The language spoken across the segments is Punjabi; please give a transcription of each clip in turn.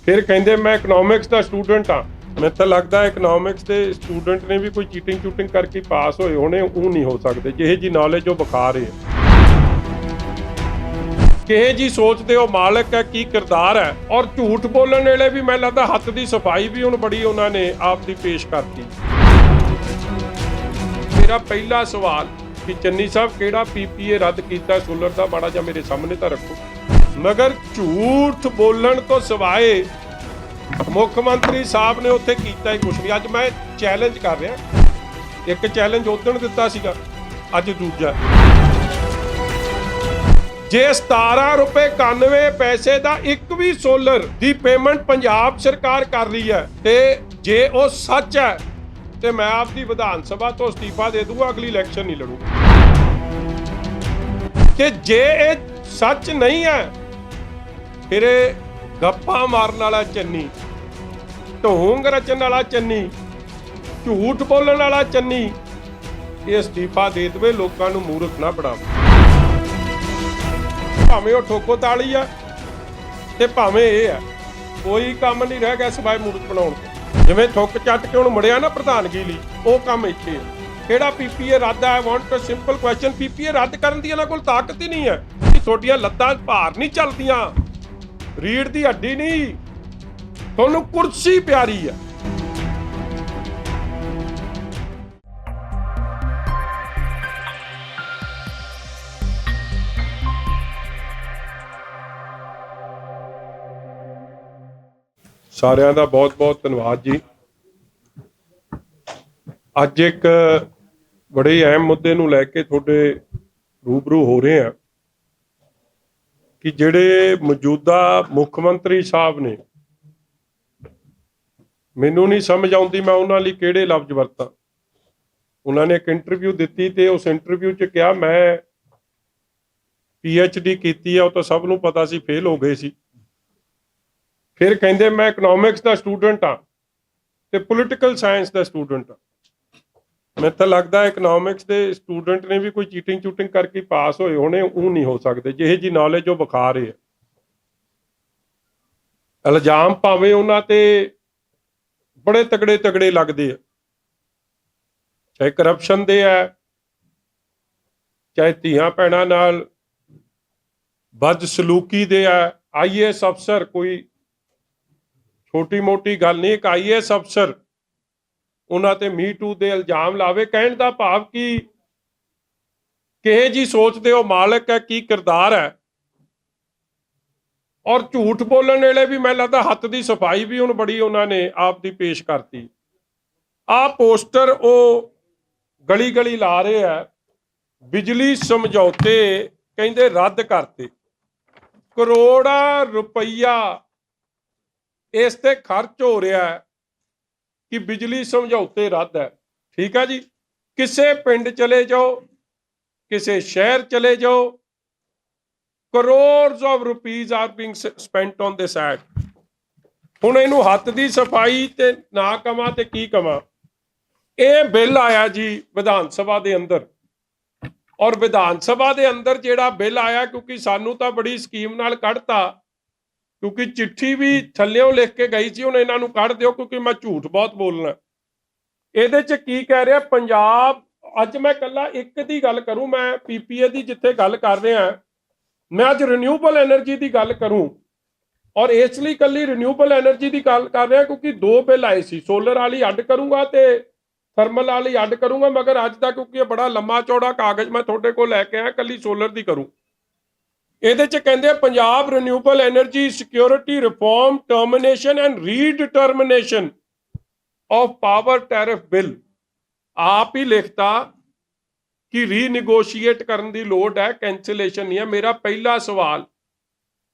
फिर कहते मैं इकनॉमिक्स का स्टूडेंट हाँ। मैं तो लगता है इकनॉमिक्स के स्टूडेंट ने भी कोई चीटिंग चूटिंग करके पास होए होने, वो नहीं हो सकते ਜਿਹੇ जी नॉलेज वो ਵਿਖਾ ਰਹੇ ਕਿਹੇ ਜੀ ਸੋਚਦੇ ਹੋ ਮਾਲਕ ਹੈ ਕੀ ਕਿਰਦਾਰ ਹੈ। ਔਰ ਝੂਠ ਬੋਲਣ ਵੇਲੇ ਵੀ ਮੈਨੂੰ ਲੱਗਦਾ ਹੱਥ ਦੀ ਸਫਾਈ ਵੀ ਹੁਣ ਬੜੀ ਉਹਨਾਂ ਨੇ ਆਪ ਦੀ ਪੇਸ਼ ਕਰਤੀ। ਮੇਰਾ ਪਹਿਲਾ ਸਵਾਲ ਕਿ ਚੰਨੀ ਸਾਹਿਬ ਕਿਹੜਾ ਪੀਪੀਏ ਰੱਦ ਕੀਤਾ ਸੋਲਰ ਦਾ, ਮਾੜਾ ਜਿਹਾ ਮੇਰੇ ਸਾਹਮਣੇ ਤਾਂ ਰੱਖੋ। ਮਗਰ ਝੂਠ ਬੋਲਣ ਤੋਂ ਸਿਵਾਏ ਮੁੱਖ ਮੰਤਰੀ ਸਾਹਿਬ ਨੇ ਉੱਥੇ ਕੀਤਾ ਹੀ ਕੁਛ ਨਹੀਂ। ਅੱਜ ਮੈਂ ਚੈਲੰਜ ਕਰ ਰਿਹਾ, ਇੱਕ ਚੈਲੰਜ ਉਦੋਂ ਦਿੱਤਾ ਸੀਗਾ, ਅੱਜ ਦੂਜਾ। ਜੇ 17 ਰੁਪਏ 91 ਪੈਸੇ ਦਾ ਇੱਕ ਵੀ ਸੋਲਰ ਦੀ ਪੇਮੈਂਟ ਪੰਜਾਬ ਸਰਕਾਰ ਕਰ ਰਹੀ ਹੈ ਤੇ ਜੇ ਉਹ ਸੱਚ ਹੈ ਤੇ ਮੈਂ ਆਪਦੀ ਵਿਧਾਨ ਸਭਾ ਤੋਂ ਅਸਤੀਫਾ ਦੇ ਦੂੰਗਾ, ਅਗਲੀ ਇਲੈਕਸ਼ਨ ਨਹੀਂ ਲੜੂੰਗਾ। ਕਿ ਜੇ ਇਹ ਸੱਚ ਨਹੀਂ ਹੈ ਫਿਰ ਇਹ ਗੱਪਾਂ ਮਾਰਨ ਵਾਲਾ ਚੰਨੀ, ਢੋਂਗ ਰਚਣ ਵਾਲਾ ਚੰਨੀ, ਝੂਠ ਬੋਲਣ ਵਾਲਾ ਚੰਨੀ ਇਹ ਅਸਤੀਫਾ ਦੇ ਦੇਵੇ, ਲੋਕਾਂ ਨੂੰ ਮੂਰਖ ਨਾ ਬਣਾਵੇ। ਭਾਵੇਂ ਉਹ ਠੋਕੋ ਤਾਲੀ ਆ ਤੇ ਭਾਵੇਂ ਇਹ ਆ, ਕੋਈ ਕੰਮ ਨਹੀਂ ਰਹਿ ਗਿਆ ਸਿਵਾਏ ਮੂਰਖ ਬਣਾਉਣ ਤੋਂ। ਜਿਵੇਂ ਥੁੱਕ ਚੱਟ ਕੇ ਹੁਣ ਮੁੜਿਆ ਨਾ ਪ੍ਰਧਾਨਗੀ ਲਈ, ਉਹ ਕੰਮ ਇੱਥੇ ਹੈ। ਕਿਹੜਾ ਪੀਪੀਏ ਰੱਦ ਹੈ? I want a simple question. PPA ਰੱਦ ਕਰਨ ਦੀ ਇਹਨਾਂ ਕੋਲ ਤਾਕਤ ਹੀ ਨਹੀਂ ਹੈ ਕਿ ਤੁਹਾਡੀਆਂ ਲੱਤਾਂ ਭਾਰ ਨਹੀਂ ਚੱਲਦੀਆਂ, ਰੀੜ ਦੀ ਹੱਡੀ ਨਹੀਂ, ਤੁਹਾਨੂੰ ਕੁਰਸੀ ਪਿਆਰੀ ਹੈ। ਸਾਰਿਆਂ ਦਾ ਬਹੁਤ ਬਹੁਤ ਧੰਨਵਾਦ ਜੀ। ਅੱਜ ਇੱਕ ਬੜੇ ਅਹਿਮ ਮੁੱਦੇ ਨੂੰ ਲੈ ਕੇ ਤੁਹਾਡੇ ਰੂਬਰੂ ਹੋ ਰਹੇ ਹਾਂ ਕਿ ਜਿਹੜੇ ਮੌਜੂਦਾ ਮੁੱਖ ਮੰਤਰੀ ਸਾਹਿਬ ਨੇ, ਮੈਨੂੰ ਨਹੀਂ ਸਮਝ ਆਉਂਦੀ ਮੈਂ ਉਹਨਾਂ ਲਈ ਕਿਹੜੇ ਲਫ਼ਜ਼ ਵਰਤਾਂ। ਉਹਨਾਂ ਨੇ ਇੱਕ ਇੰਟਰਵਿਊ ਦਿੱਤੀ ਤੇ ਉਸ ਇੰਟਰਵਿਊ 'ਚ ਕਿਹਾ ਮੈਂ PhD ਕੀਤੀ ਆ, ਉਹ ਤਾਂ ਸਭ ਨੂੰ ਪਤਾ ਸੀ, ਫੇਲ ਹੋ ਗਏ ਸੀ। ਫਿਰ ਕਹਿੰਦੇ ਮੈਂ ਇਕਨੋਮਿਕਸ ਦਾ ਸਟੂਡੈਂਟ ਹਾਂ ਤੇ ਪੋਲੀਟੀਕਲ ਸਾਇੰਸ ਦਾ ਸਟੂਡੈਂਟ ਹਾਂ। ਮੈਨੂੰ ਤਾਂ ਲੱਗਦਾ ਇਕਨੋਮਿਕਸ ਦੇ ਸਟੂਡੈਂਟ ਨੇ ਵੀ ਕੋਈ ਚੀਟਿੰਗ ਚੂਟਿੰਗ ਕਰਕੇ ਪਾਸ ਹੋਏ ਹੋਣੇ, ਉਹ ਨਹੀਂ ਹੋ ਸਕਦੇ ਜਿਹੇ ਜੀ ਨੌਲੇਜ ਉਹ ਵਿਖਾ ਰਹੇ ਆ। ਇਲਜ਼ਾਮ ਭਾਵੇਂ ਉਹਨਾਂ ਤੇ ਬੜੇ ਤਗੜੇ ਤਗੜੇ ਲੱਗਦੇ ਆ, ਚਾਹੇ ਕਰਪਸ਼ਨ ਦੇ ਆ, ਚਾਹੇ ਧੀਆਂ ਭੈਣਾਂ ਨਾਲ ਬਦਸਲੂਕੀ ਦੇ ਆ। IAS ਅਫਸਰ ਕੋਈ ਛੋਟੀ ਮੋਟੀ ਗੱਲ ਨਹੀਂ, ਇੱਕ IAS ਅਫਸਰ ਉਹਨਾਂ ਤੇ ਮੀ ਟੂ ਦੇ ਇਲਜ਼ਾਮ ਲਾਵੇ। ਕਹਿਣ ਦਾ ਭਾਵ ਕਿ ਕਿਹੇ ਜੀ ਸੋਚਦੇ ਹੋ ਮਾਲਕ ਹੈ ਕੀ ਕਿਰਦਾਰ ਹੈ। ਔਰ ਝੂਠ ਬੋਲਣ ਵੇਲੇ ਵੀ ਮੈਨੂੰ ਲੱਗਦਾ ਹੱਥ ਦੀ ਸਫਾਈ ਵੀ ਹੁਣ ਬੜੀ ਉਹਨਾਂ ਨੇ ਆਪ ਦੀ ਪੇਸ਼ ਕਰਤੀ। ਆਹ ਪੋਸਟਰ ਉਹ ਗਲੀ ਗਲੀ ਲਾ ਰਹੇ ਆ, ਬਿਜਲੀ ਸਮਝੌਤੇ ਕਹਿੰਦੇ ਰੱਦ ਕਰਤੇ, ਕਰੋੜਾਂ ਰੁਪਈਆ ਇਸ ਤੇ ਖਰਚ ਹੋ ਰਿਹਾ ਹੈ ਕਿ ਬਿਜਲੀ ਸਮਝੌਤੇ ਰੱਦ ਹੈ। ਠੀਕ ਹੈ ਜੀ, ਕਿਸੇ ਪਿੰਡ ਚਲੇ ਜਾਓ, ਕਿਸੇ ਸ਼ਹਿਰ ਚਲੇ ਜਾਓ, crores of rupees R being spent on this act. ਹੁਣ ਇਹਨੂੰ ਹੱਥ ਦੀ ਸਫਾਈ ਤੇ ਨਾ ਕਵਾਂ ਤੇ ਕੀ ਕਵਾਂ। ਇਹ ਬਿੱਲ ਆਇਆ ਜੀ ਵਿਧਾਨ ਸਭਾ ਦੇ ਅੰਦਰ, ਔਰ ਵਿਧਾਨ ਸਭਾ ਦੇ ਅੰਦਰ ਜਿਹੜਾ ਬਿੱਲ ਆਇਆ, ਕਿਉਂਕਿ ਸਾਨੂੰ ਤਾਂ ਬੜੀ ਸਕੀਮ ਨਾਲ ਕੱਢਤਾ, ਕਿਉਂਕਿ ਚਿੱਠੀ ਵੀ ਥੱਲਿਓਂ ਲਿਖ ਕੇ ਗਈ ਸੀ ਹੁਣ ਇਹਨਾਂ ਨੂੰ ਕੱਢ ਦਿਓ ਕਿਉਂਕਿ ਮੈਂ ਝੂਠ ਬਹੁਤ ਬੋਲਣਾ। ਇਹਦੇ 'ਚ ਕੀ ਕਹਿ ਰਿਹਾ ਪੰਜਾਬ, ਅੱਜ ਮੈਂ ਇਕੱਲਾ ਇੱਕ ਦੀ ਗੱਲ ਕਰੂੰ, ਮੈਂ PPA ਦੀ ਜਿੱਥੇ ਗੱਲ ਕਰ ਰਿਹਾ ਮੈਂ ਅੱਜ ਰਿਨਿਊਏਬਲ એનર્ਜੀ ਦੀ ਗੱਲ ਕਰੂੰ। ਔਰ ਇਸ ਲਈ ਇਕੱਲੀ ਰਿਨਿਊਏਬਲ એનર્ਜੀ ਦੀ ਗੱਲ ਕਰ ਰਿਹਾ ਕਿਉਂਕਿ ਦੋ ਬਿੱਲ ਆਏ ਸੀ, ਸੋਲਰ ਵਾਲੀ ਅੱਡ ਕਰੂੰਗਾ ਤੇ ਥਰਮਲ ਵਾਲੀ ਅੱਡ ਕਰੂੰਗਾ। ਮਗਰ ਅੱਜ ਦਾ ਕਿਉਂਕਿ ਇਹ ਬੜਾ ਲੰਮਾ ਚੌੜਾ ਕਾਗਜ਼ ਮੈਂ ਤੁਹਾਡੇ ਕੋਲ ਲੈ ਕੇ ਆਇਆ, ਇਕੱਲੀ ਸੋਲਰ ਦੀ ਕਰੂੰ। ਇਹਦੇ 'ਚ ਕਹਿੰਦੇ Punjab renewable energy security reform termination and redetermination of power tariff bill. ਆਪ ਹੀ ਲਿਖਤਾ ਕਿ ਰੀਨੈਗੋਸ਼ੀਏਟ ਕਰਨ ਦੀ ਲੋੜ ਹੈ, ਕੈਂਸਲੇਸ਼ਨ ਨਹੀਂ ਹੈ। ਮੇਰਾ ਪਹਿਲਾ ਸਵਾਲ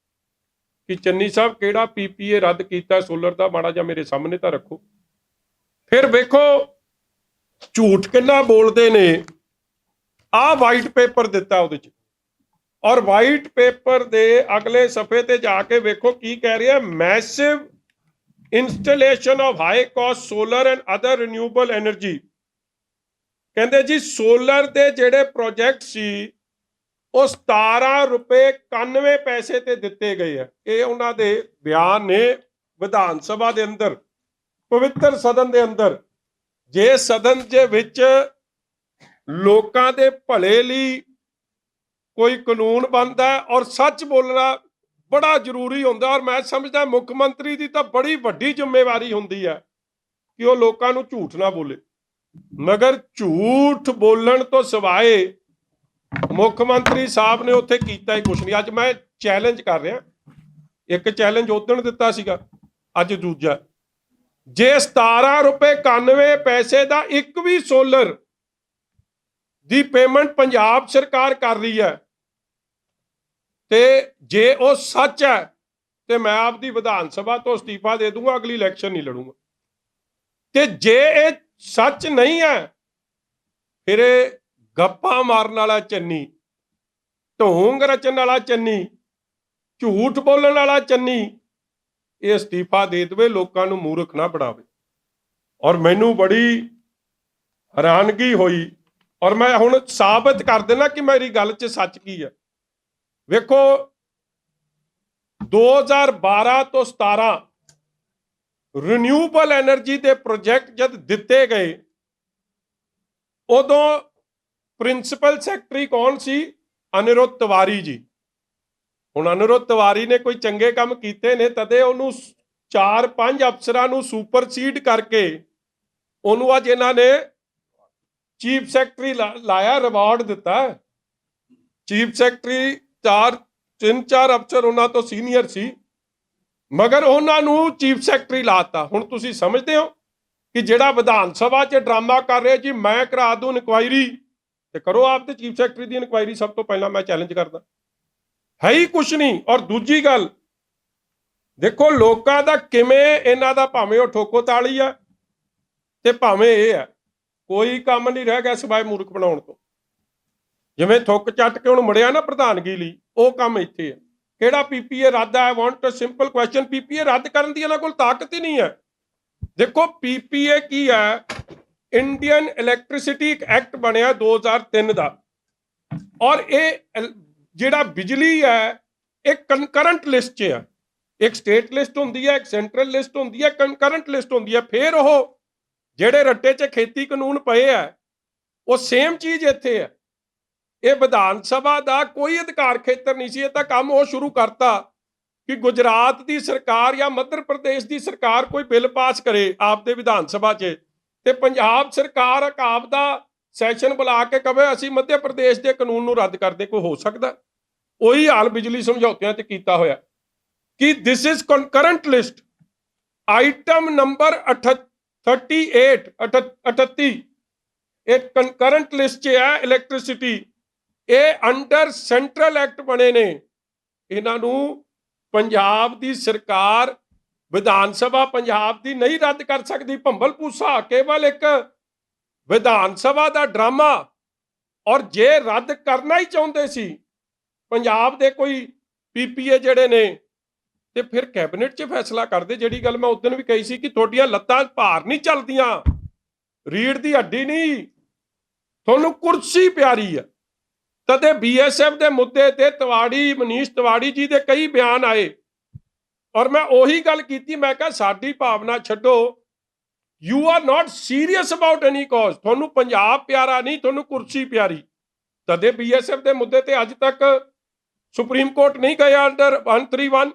ਕਿ ਚੰਨੀ ਸਾਹਿਬ ਕਿਹੜਾ PPA ਰੱਦ ਕੀਤਾ ਸੋਲਰ ਦਾ, ਮਾੜਾ ਜਿਹਾ ਮੇਰੇ ਸਾਹਮਣੇ ਤਾਂ ਰੱਖੋ। ਫਿਰ ਵੇਖੋ ਝੂਠ ਕਿੰਨਾ ਬੋਲਦੇ ਨੇ। ਆਹ ਵਾਈਟ ਪੇਪਰ ਦਿੱਤਾ ਉਹਦੇ 'ਚ, ਔਰ ਵਾਈਟ ਪੇਪਰ ਦੇ ਅਗਲੇ ਸਫੇ ਤੇ ਜਾ ਕੇ ਵੇਖੋ ਕੀ ਕਹਿ ਰਿਹਾ, massive installation of high cost solar and other renewable energy. ਕਹਿੰਦੇ ਜੀ ਸੋਲਰ ਦੇ ਜਿਹੜੇ ਪ੍ਰੋਜੈਕਟ ਸੀ ਉਹ 17 ਰੁਪਏ 91 ਪੈਸੇ ਤੇ ਦਿੱਤੇ ਗਏ ਆ। ਇਹ ਉਹਨਾਂ ਦੇ ਬਿਆਨ ਨੇ ਵਿਧਾਨ ਸਭਾ ਦੇ ਅੰਦਰ, ਪਵਿੱਤਰ ਸਦਨ ਦੇ ਅੰਦਰ, ਜੇ ਸਦਨ ਦੇ ਵਿੱਚ ਲੋਕਾਂ ਦੇ ਭਲੇ ਲਈ ਕੋਈ ਕਾਨੂੰਨ ਬਣਦਾ ਔਰ ਸੱਚ ਬੋਲਣਾ ਬੜਾ ਜ਼ਰੂਰੀ ਹੁੰਦਾ। ਔਰ ਮੈਂ ਸਮਝਦਾ ਮੁੱਖ ਮੰਤਰੀ ਦੀ ਤਾਂ ਬੜੀ ਵੱਡੀ ਜ਼ਿੰਮੇਵਾਰੀ ਹੁੰਦੀ ਹੈ ਕਿ ਉਹ ਲੋਕਾਂ ਨੂੰ ਝੂਠ ਨਾ ਬੋਲੇ, ਮਗਰ ਝੂਠ ਬੋਲਣ ਤੋਂ ਸਿਵਾਏ ਮੁੱਖ ਮੰਤਰੀ ਸਾਹਿਬ ਨੇ ਉੱਥੇ ਕੀਤਾ ਹੀ ਕੁਛ ਨਹੀਂ। ਅੱਜ ਮੈਂ ਚੈਲੰਜ ਕਰ ਰਿਹਾ, ਇੱਕ ਚੈਲੰਜ ਉਦੋਂ ਦਿੱਤਾ ਸੀਗਾ, ਅੱਜ ਦੂਜਾ। ਜੇ 17 ਰੁਪਏ 91 ਪੈਸੇ ਦਾ ਇੱਕ ਵੀ ਸੋਲਰ ਦੀ ਪੇਮੈਂਟ ਪੰਜਾਬ ਸਰਕਾਰ ਕਰ ਰਹੀ ਹੈ ਤੇ ਜੇ ਉਹ ਸੱਚ ਹੈ ਤੇ ਮੈਂ ਆਪਦੀ ਵਿਧਾਨ ਸਭਾ ਤੋਂ ਅਸਤੀਫਾ ਦੇ ਦੂੰਗਾ, ਅਗਲੀ ਇਲੈਕਸ਼ਨ ਨਹੀਂ ਲੜੂੰਗਾ। ਤੇ ਜੇ ਇਹ ਸੱਚ ਨਹੀਂ ਹੈ ਫਿਰ ਇਹ ਗੱਪਾਂ ਮਾਰਨ ਵਾਲਾ ਚੰਨੀ, ਢੋਂਗ ਰਚਣ ਵਾਲਾ ਚੰਨੀ, ਝੂਠ ਬੋਲਣ ਵਾਲਾ ਚੰਨੀ ਇਹ ਅਸਤੀਫਾ ਦੇ ਦੇਵੇ, ਲੋਕਾਂ ਨੂੰ ਮੂਰਖ ਨਾ ਬਣਾਵੇ। ਔਰ ਮੈਨੂੰ ਬੜੀ ਹੈਰਾਨਗੀ ਹੋਈ, ਔਰ ਮੈਂ ਹੁਣ ਸਾਬਤ ਕਰ ਦੇਣਾ ਕਿ ਮੇਰੀ ਗੱਲ 'ਚ ਸੱਚ ਕੀ ਹੈ। ਵੇਖੋ 2012 ਤੋਂ 17 ਰਿਨਿਊਏਬਲ ਐਨਰਜੀ ਦੇ ਪ੍ਰੋਜੈਕਟ ਜਦ ਦਿੱਤੇ ਗਏ, ਉਦੋਂ ਪ੍ਰਿੰਸੀਪਲ ਸੈਕਟਰੀ ਕੌਣ ਸੀ? ਅਨਿਰੁੱਧ ਤਿਵਾਰੀ ਜੀ। ਹੁਣ ਅਨਿਰੁੱਧ ਤਿਵਾਰੀ ਨੇ ਕੋਈ ਚੰਗੇ ਕੰਮ ਕੀਤੇ ਨੇ, ਤਦੇ ਉਹਨੂੰ 4-5 ਅਫਸਰਾਂ ਨੂੰ ਸੁਪਰਸੀਡ ਕਰਕੇ ਉਹਨੂੰ ਅੱਜ ਇਹਨਾਂ ਨੇ ਚੀਫ ਸੈਕਟਰੀ ਲਾਇਆ, ਰਿਵਾਰਡ ਦਿੱਤਾ। ਚੀਫ ਸੈਕਟਰੀ 3-4 ਅਫਸਰ ਉਹਨਾਂ ਤੋਂ ਸੀਨੀਅਰ ਸੀ, ਮਗਰ ਉਹਨਾਂ ਨੂੰ ਚੀਫ ਸੈਕਟਰੀ ਲਾਤਾ। ਹੁਣ ਤੁਸੀਂ ਸਮਝਦੇ ਹੋ ਕਿ ਜਿਹੜਾ ਵਿਧਾਨ ਸਭਾ 'ਚ ਡਰਾਮਾ ਕਰ ਰਿਹਾ ਜੀ ਮੈਂ ਕਰਾ ਦੂੰ ਇਨਕੁਆਇਰੀ, ਤੇ ਕਰੋ ਆਪ ਤੇ ਚੀਫ ਸੈਕਟਰੀ ਦੀ ਇਨਕੁਆਇਰੀ। ਸਭ ਤੋਂ ਪਹਿਲਾਂ ਮੈਂ ਚੈਲੰਜ ਕਰਦਾ, ਹੈ ਹੀ ਕੁਛ ਨਹੀਂ। ਔਰ ਦੂਜੀ ਗੱਲ ਦੇਖੋ ਲੋਕਾਂ ਦਾ ਕਿਵੇਂ, ਇਹਨਾਂ ਦਾ ਭਾਵੇਂ ਉਹ ਠੋਕੋ ਤਾਲੀ ਆ ਤੇ ਭਾਵੇਂ ਇਹ ਆ, ਕੋਈ ਕੰਮ ਨਹੀਂ ਰਹਿ ਗਿਆ ਸਿਵਾਏ ਮੂਰਖ ਬਣਾਉਣ ਤੋਂ। ਜਿਵੇਂ ਥੁੱਕ ਚੱਟ ਕੇ ਹੁਣ ਮੁੜਿਆ ਨਾ ਪ੍ਰਧਾਨਗੀ ਲਈ, ਉਹ ਕੰਮ ਇੱਥੇ ਹੈ। ਕਿਹੜਾ ਪੀਪੀਏ ਰੱਦ ਹੈ? I want a simple question. PPA ਰੱਦ ਕਰਨ ਦੀ ਇਹਨਾਂ ਕੋਲ ਤਾਕਤ ਹੀ ਨਹੀਂ ਹੈ। ਦੇਖੋ ਪੀਪੀਏ ਕੀ ਹੈ? ਇੰਡੀਅਨ ਇਲੈਕਟ੍ਰਿਸਿਟੀ ਐਕਟ ਬਣਿਆ 2003 ਦਾ, ਔਰ ਇਹ ਜਿਹੜਾ ਬਿਜਲੀ ਹੈ ਇਹ ਕੰਕਰੰਟ ਲਿਸਟ 'ਚ ਹੈ। ਇੱਕ ਸਟੇਟ ਲਿਸਟ ਹੁੰਦੀ ਹੈ, ਇੱਕ ਸੈਂਟਰਲ ਲਿਸਟ ਹੁੰਦੀ ਹੈ, ਕੰਕਰੰਟ ਲਿਸਟ ਹੁੰਦੀ ਹੈ। ਫਿਰ ਉਹ ਜਿਹੜੇ ਰੱਟੇ 'ਚ ਖੇਤੀ ਕਾਨੂੰਨ ਪਏ ਆ ਉਹ ਸੇਮ ਚੀਜ਼ ਇੱਥੇ ਹੈ। ਇਹ ਵਿਧਾਨ ਸਭਾ ਦਾ ਕੋਈ ਅਧਿਕਾਰ ਖੇਤਰ ਨਹੀਂ ਸੀ। ਇਹ ਤਾਂ ਕੰਮ ਉਹ ਸ਼ੁਰੂ ਕਰਤਾ ਕਿ ਗੁਜਰਾਤ ਦੀ ਸਰਕਾਰ ਜਾਂ ਮੱਧ ਪ੍ਰਦੇਸ਼ ਦੀ ਸਰਕਾਰ ਕੋਈ ਬਿੱਲ ਪਾਸ ਕਰੇ ਆਪਦੇ ਵਿਧਾਨ ਸਭਾ 'ਚ, ਤੇ ਪੰਜਾਬ ਸਰਕਾਰ ਆਪ ਦਾ ਸੈਸ਼ਨ ਬੁਲਾ ਕੇ ਕਵੇ ਅਸੀਂ ਮੱਧ ਪ੍ਰਦੇਸ਼ ਦੇ ਕਾਨੂੰਨ ਨੂੰ ਰੱਦ ਕਰਦੇ। ਕੋਈ ਹੋ ਸਕਦਾ? ਉਹੀ ਹਾਲ ਬਿਜਲੀ ਸਮਝੌਤਿਆਂ 'ਚ ਕੀਤਾ ਹੋਇਆ ਕਿ this is concurrent list. Item number 38 ਇਹ ਕੰਕਰੰਟ ਲਿਸਟ 'ਚ ਹੈ ਇਲੈਕਟ੍ਰਿਸਿਟੀ। ਇਹ ਅੰਡਰ ਸੈਂਟਰਲ ਐਕਟ ਬਣੇ ਨੇ। ਇਹਨਾਂ ਨੂੰ ਪੰਜਾਬ ਦੀ ਸਰਕਾਰ, ਵਿਧਾਨ ਸਭਾ ਪੰਜਾਬ ਦੀ ਨਹੀਂ ਰੱਦ ਕਰ ਸਕਦੀ। ਭੰਬਲ ਭੂਸਾ ਕੇਵਲ ਇੱਕ ਵਿਧਾਨ ਸਭਾ ਦਾ ਡਰਾਮਾ। ਔਰ ਜੇ ਰੱਦ ਕਰਨਾ ਹੀ ਚਾਹੁੰਦੇ ਸੀ ਪੰਜਾਬ ਦੇ ਕੋਈ ਪੀਪੀਏ ਜਿਹੜੇ ਨੇ, ਤੇ ਫਿਰ ਕੈਬਨਿਟ 'ਚ ਫੈਸਲਾ ਕਰਦੇ। ਜਿਹੜੀ ਗੱਲ ਮੈਂ ਉਸ ਦਿਨ ਵੀ ਕਹੀ ਸੀ ਕਿ ਤੁਹਾਡੀਆਂ ਲੱਤਾਂ ਭਾਰ ਨਹੀਂ ਚੱਲਦੀਆਂ, ਰੀੜ ਦੀ ਹੱਡੀ ਨਹੀਂ, ਤੁਹਾਨੂੰ ਕੁਰਸੀ ਪਿਆਰੀ ਆ। ਤਦੇ ਬੀਐਸਐਫ ਦੇ ਮੁੱਦੇ ਤੇ ਤਿਵਾੜੀ, ਮਨੀਸ਼ ਤਿਵਾੜੀ ਜੀ ਦੇ ਕਈ ਬਿਆਨ ਆਏ, ਔਰ ਮੈਂ ਉਹੀ ਗੱਲ ਕੀਤੀ। ਮੈਂ ਕਿਹਾ ਸਾਡੀ ਭਾਵਨਾ ਛੱਡੋ, you are not serious about any cause. ਤੁਹਾਨੂੰ ਪੰਜਾਬ ਪਿਆਰਾ ਨਹੀਂ, ਤੁਹਾਨੂੰ ਕੁਰਸੀ ਪਿਆਰੀ। ਤਦੇ ਬੀਐਸਐਫ ਦੇ ਮੁੱਦੇ ਤੇ ਅੱਜ ਤੱਕ ਸੁਪਰੀਮ ਕੋਰਟ ਨਹੀਂ ਗਿਆ ਅੰਡਰ 131।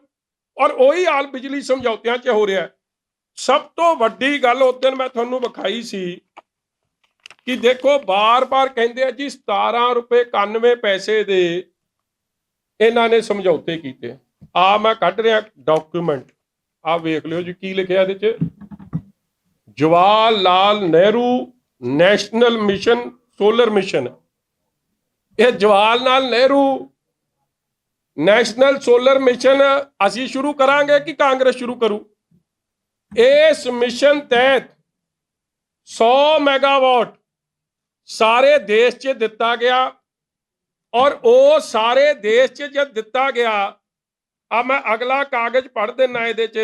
ਔਰ ਉਹੀ ਹਾਲ ਬਿਜਲੀ ਸਮਝੌਤਿਆਂ 'ਚ ਹੋ ਰਿਹਾ। ਸਭ ਤੋਂ ਵੱਡੀ ਗੱਲ ਉਸ ਦਿਨ ਮੈਂ ਤੁਹਾਨੂੰ ਵਿਖਾਈ ਸੀ ਕਿ ਦੇਖੋ ਬਾਰ-ਬਾਰ ਕਹਿੰਦੇ ਆ ਜੀ 17 ਰੁਪਏ 91 ਪੈਸੇ ਦੇ ਇਹਨਾਂ ਨੇ ਸਮਝੌਤੇ ਕੀਤੇ। ਆ ਮੈਂ ਕੱਢ ਰਿਹਾ ਡਾਕੂਮੈਂਟ, ਆ ਵੇਖ ਲਿਓ ਜੀ ਕੀ ਲਿਖਿਆ ਇਹਦੇ 'ਚ। Jawahar Lal Nehru national mission solar mission. ਇਹ Jawahar Lal Nehru national solar mission ਅਸੀਂ ਸ਼ੁਰੂ ਕਰਾਂਗੇ ਕਿ ਕਾਂਗਰਸ ਸ਼ੁਰੂ ਕਰੂ? ਇਸ ਮਿਸ਼ਨ ਤਹਿਤ 100 ਮੈਗਾਵਾਟ ਸਾਰੇ ਦੇਸ਼ 'ਚ ਦਿੱਤਾ ਗਿਆ। ਔਰ ਉਹ ਸਾਰੇ ਦੇਸ਼ 'ਚ ਜਦ ਦਿੱਤਾ ਗਿਆ, ਆ ਮੈਂ ਅਗਲਾ ਕਾਗਜ਼ ਪੜ੍ਹ ਦੇਣਾ ਇਹਦੇ 'ਚ।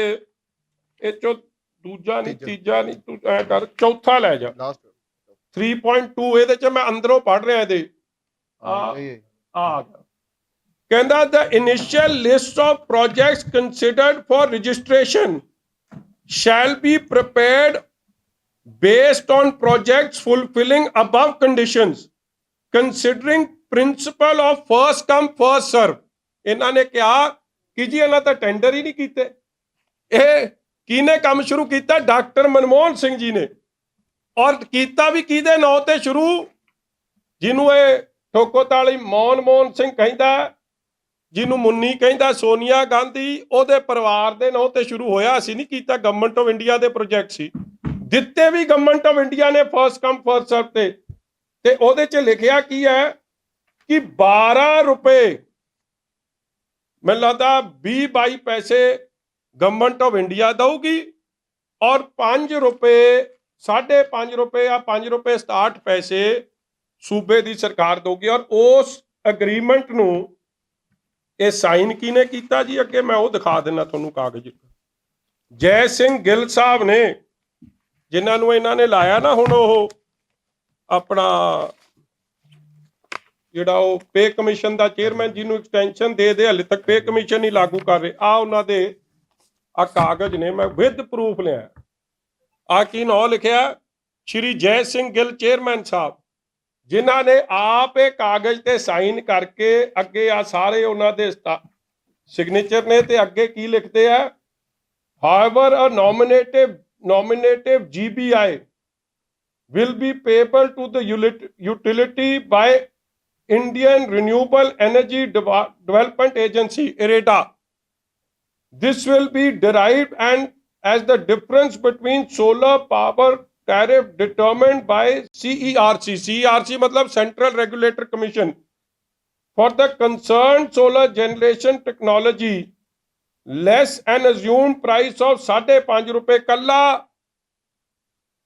ਇਹ ਚੋਂ ਦੂਜਾ ਨਹੀਂ, ਤੀਜਾ ਨਹੀਂ, ਤੂੰ ਐ ਕਰ ਚੌਥਾ ਲੈ ਜਾ। 3.2 ਇਹਦੇ 'ਚ ਮੈਂ ਅੰਦਰੋਂ ਪੜ੍ਹ ਰਿਹਾ ਇਹਦੇ। ਆ ਕਹਿੰਦਾ the initial list of projects considered for registration shall be prepared based on projects fulfilling above conditions considering principle of first come first serve। ਇਹਨਾਂ ਨੇ ਕਿਹਾ ਕਿ ਜੀ ਇਹਨਾਂ ਤਾਂ ਟੈਂਡਰ ਹੀ ਨਹੀਂ ਕੀਤੇ। ਇਹ ਕਿਹਨੇ ਕੰਮ ਸ਼ੁਰੂ ਕੀਤਾ? ਡਾਕਟਰ ਮਨਮੋਹਨ ਸਿੰਘ ਜੀ ਨੇ। ਔਰ ਕੀਤਾ ਵੀ ਕਿਹਦੇ ਨਾਂ ਤੇ ਸ਼ੁਰੂ? ਜਿਹਨੂੰ ਇਹ ਠੋਕੋਤਾਲੀ ਮੋਹਨ ਸਿੰਘ ਕਹਿੰਦਾ, ਜਿਹਨੂੰ ਮੁੰਨੀ ਕਹਿੰਦਾ, ਸੋਨੀਆ ਗਾਂਧੀ, ਉਹਦੇ ਪਰਿਵਾਰ ਦੇ ਨਾਂ ਤੇ ਸ਼ੁਰੂ ਹੋਇਆ। ਅਸੀਂ ਨਹੀਂ ਕੀਤਾ, ਗਵਰਨਮੈਂਟ ਆਫ ਇੰਡੀਆ ਦੇ ਪ੍ਰੋਜੈਕਟ ਸੀ, ਦਿੱਤੇ ਵੀ ਗਵਰਨਮੈਂਟ ਆਫ ਇੰਡੀਆ ਨੇ ਫਸਟ ਕਮ ਫਸਟ ਸਰਵ ਤੇ ਉਹਦੇ 'ਚ ਲਿਖਿਆ ਕੀ ਹੈ ਕਿ 12 ਰੁਪਏ, ਮੈਨੂੰ ਲੱਗਦਾ 20-22 ਪੈਸੇ ਗਵਰਨਮੈਂਟ ਆਫ ਇੰਡੀਆ ਦਊਗੀ ਔਰ 5 ਰੁਪਏ 5.5 ਰੁਪਏ ਆ 5 ਰੁਪਏ 67 ਪੈਸੇ ਸੂਬੇ ਦੀ ਸਰਕਾਰ ਦਊਗੀ। ਔਰ ਉਸ ਐਗਰੀਮੈਂਟ ਨੂੰ ਇਹ ਸਾਈਨ ਕਿਹਨੇ ਕੀਤਾ ਜੀ? ਅੱਗੇ ਮੈਂ ਉਹ ਦਿਖਾ ਦਿੰਦਾ ਤੁਹਾਨੂੰ ਕਾਗਜ਼। ਜੈ ਸਿੰਘ ਗਿੱਲ ਸਾਹਿਬ ਨੇ, ਜਿਨ੍ਹਾਂ ਨੂੰ ਇਹਨਾਂ ਨੇ ਲਾਇਆ ਨਾ ਹੁਣ ਉਹ ਆਪਣਾ ਜਿਹੜਾ ਉਹ ਪੇ ਕਮਿਸ਼ਨ ਦਾ ਚੇਅਰਮੈਨ, ਜਿਹਨੂੰ ਐਕਸਟੈਂਸ਼ਨ ਦੇ ਹਾਲੇ ਤੱਕ ਪੇ ਕਮਿਸ਼ਨ ਨਹੀਂ ਲਾਗੂ ਕਰ ਰਹੇ। ਆ ਉਹਨਾਂ ਦੇ ਆ ਕਾਗਜ਼ ਨੇ, ਮੈਂ ਵਿਦ ਪ੍ਰੂਫ ਲਿਆ। ਆ ਕੀ ਨਾਂ ਲਿਖਿਆ? ਸ਼੍ਰੀ ਜੈ ਸਿੰਘ ਗਿੱਲ ਚੇਅਰਮੈਨ ਸਾਹਿਬ, ਜਿਨ੍ਹਾਂ ਨੇ ਆਪ ਇਹ ਕਾਗਜ਼ ਤੇ ਸਾਈਨ ਕਰਕੇ ਅੱਗੇ ਆ ਸਾਰੇ ਉਹਨਾਂ ਦੇ ਸਿਗਨੇਚਰ ਨੇ। ਤੇ ਅੱਗੇ ਕੀ ਲਿਖਦੇ ਆ? However a nominative GBI will be payable to the utility by Indian Renewable Energy Development Agency IREDA. This will be derived and as the difference between solar power tariff determined by CERC। CERC मतलब Central Regulator Commission for the concerned solar generation technology less an assumed price of 5.5 ਰੁਪਏ। ਕੱਲਾ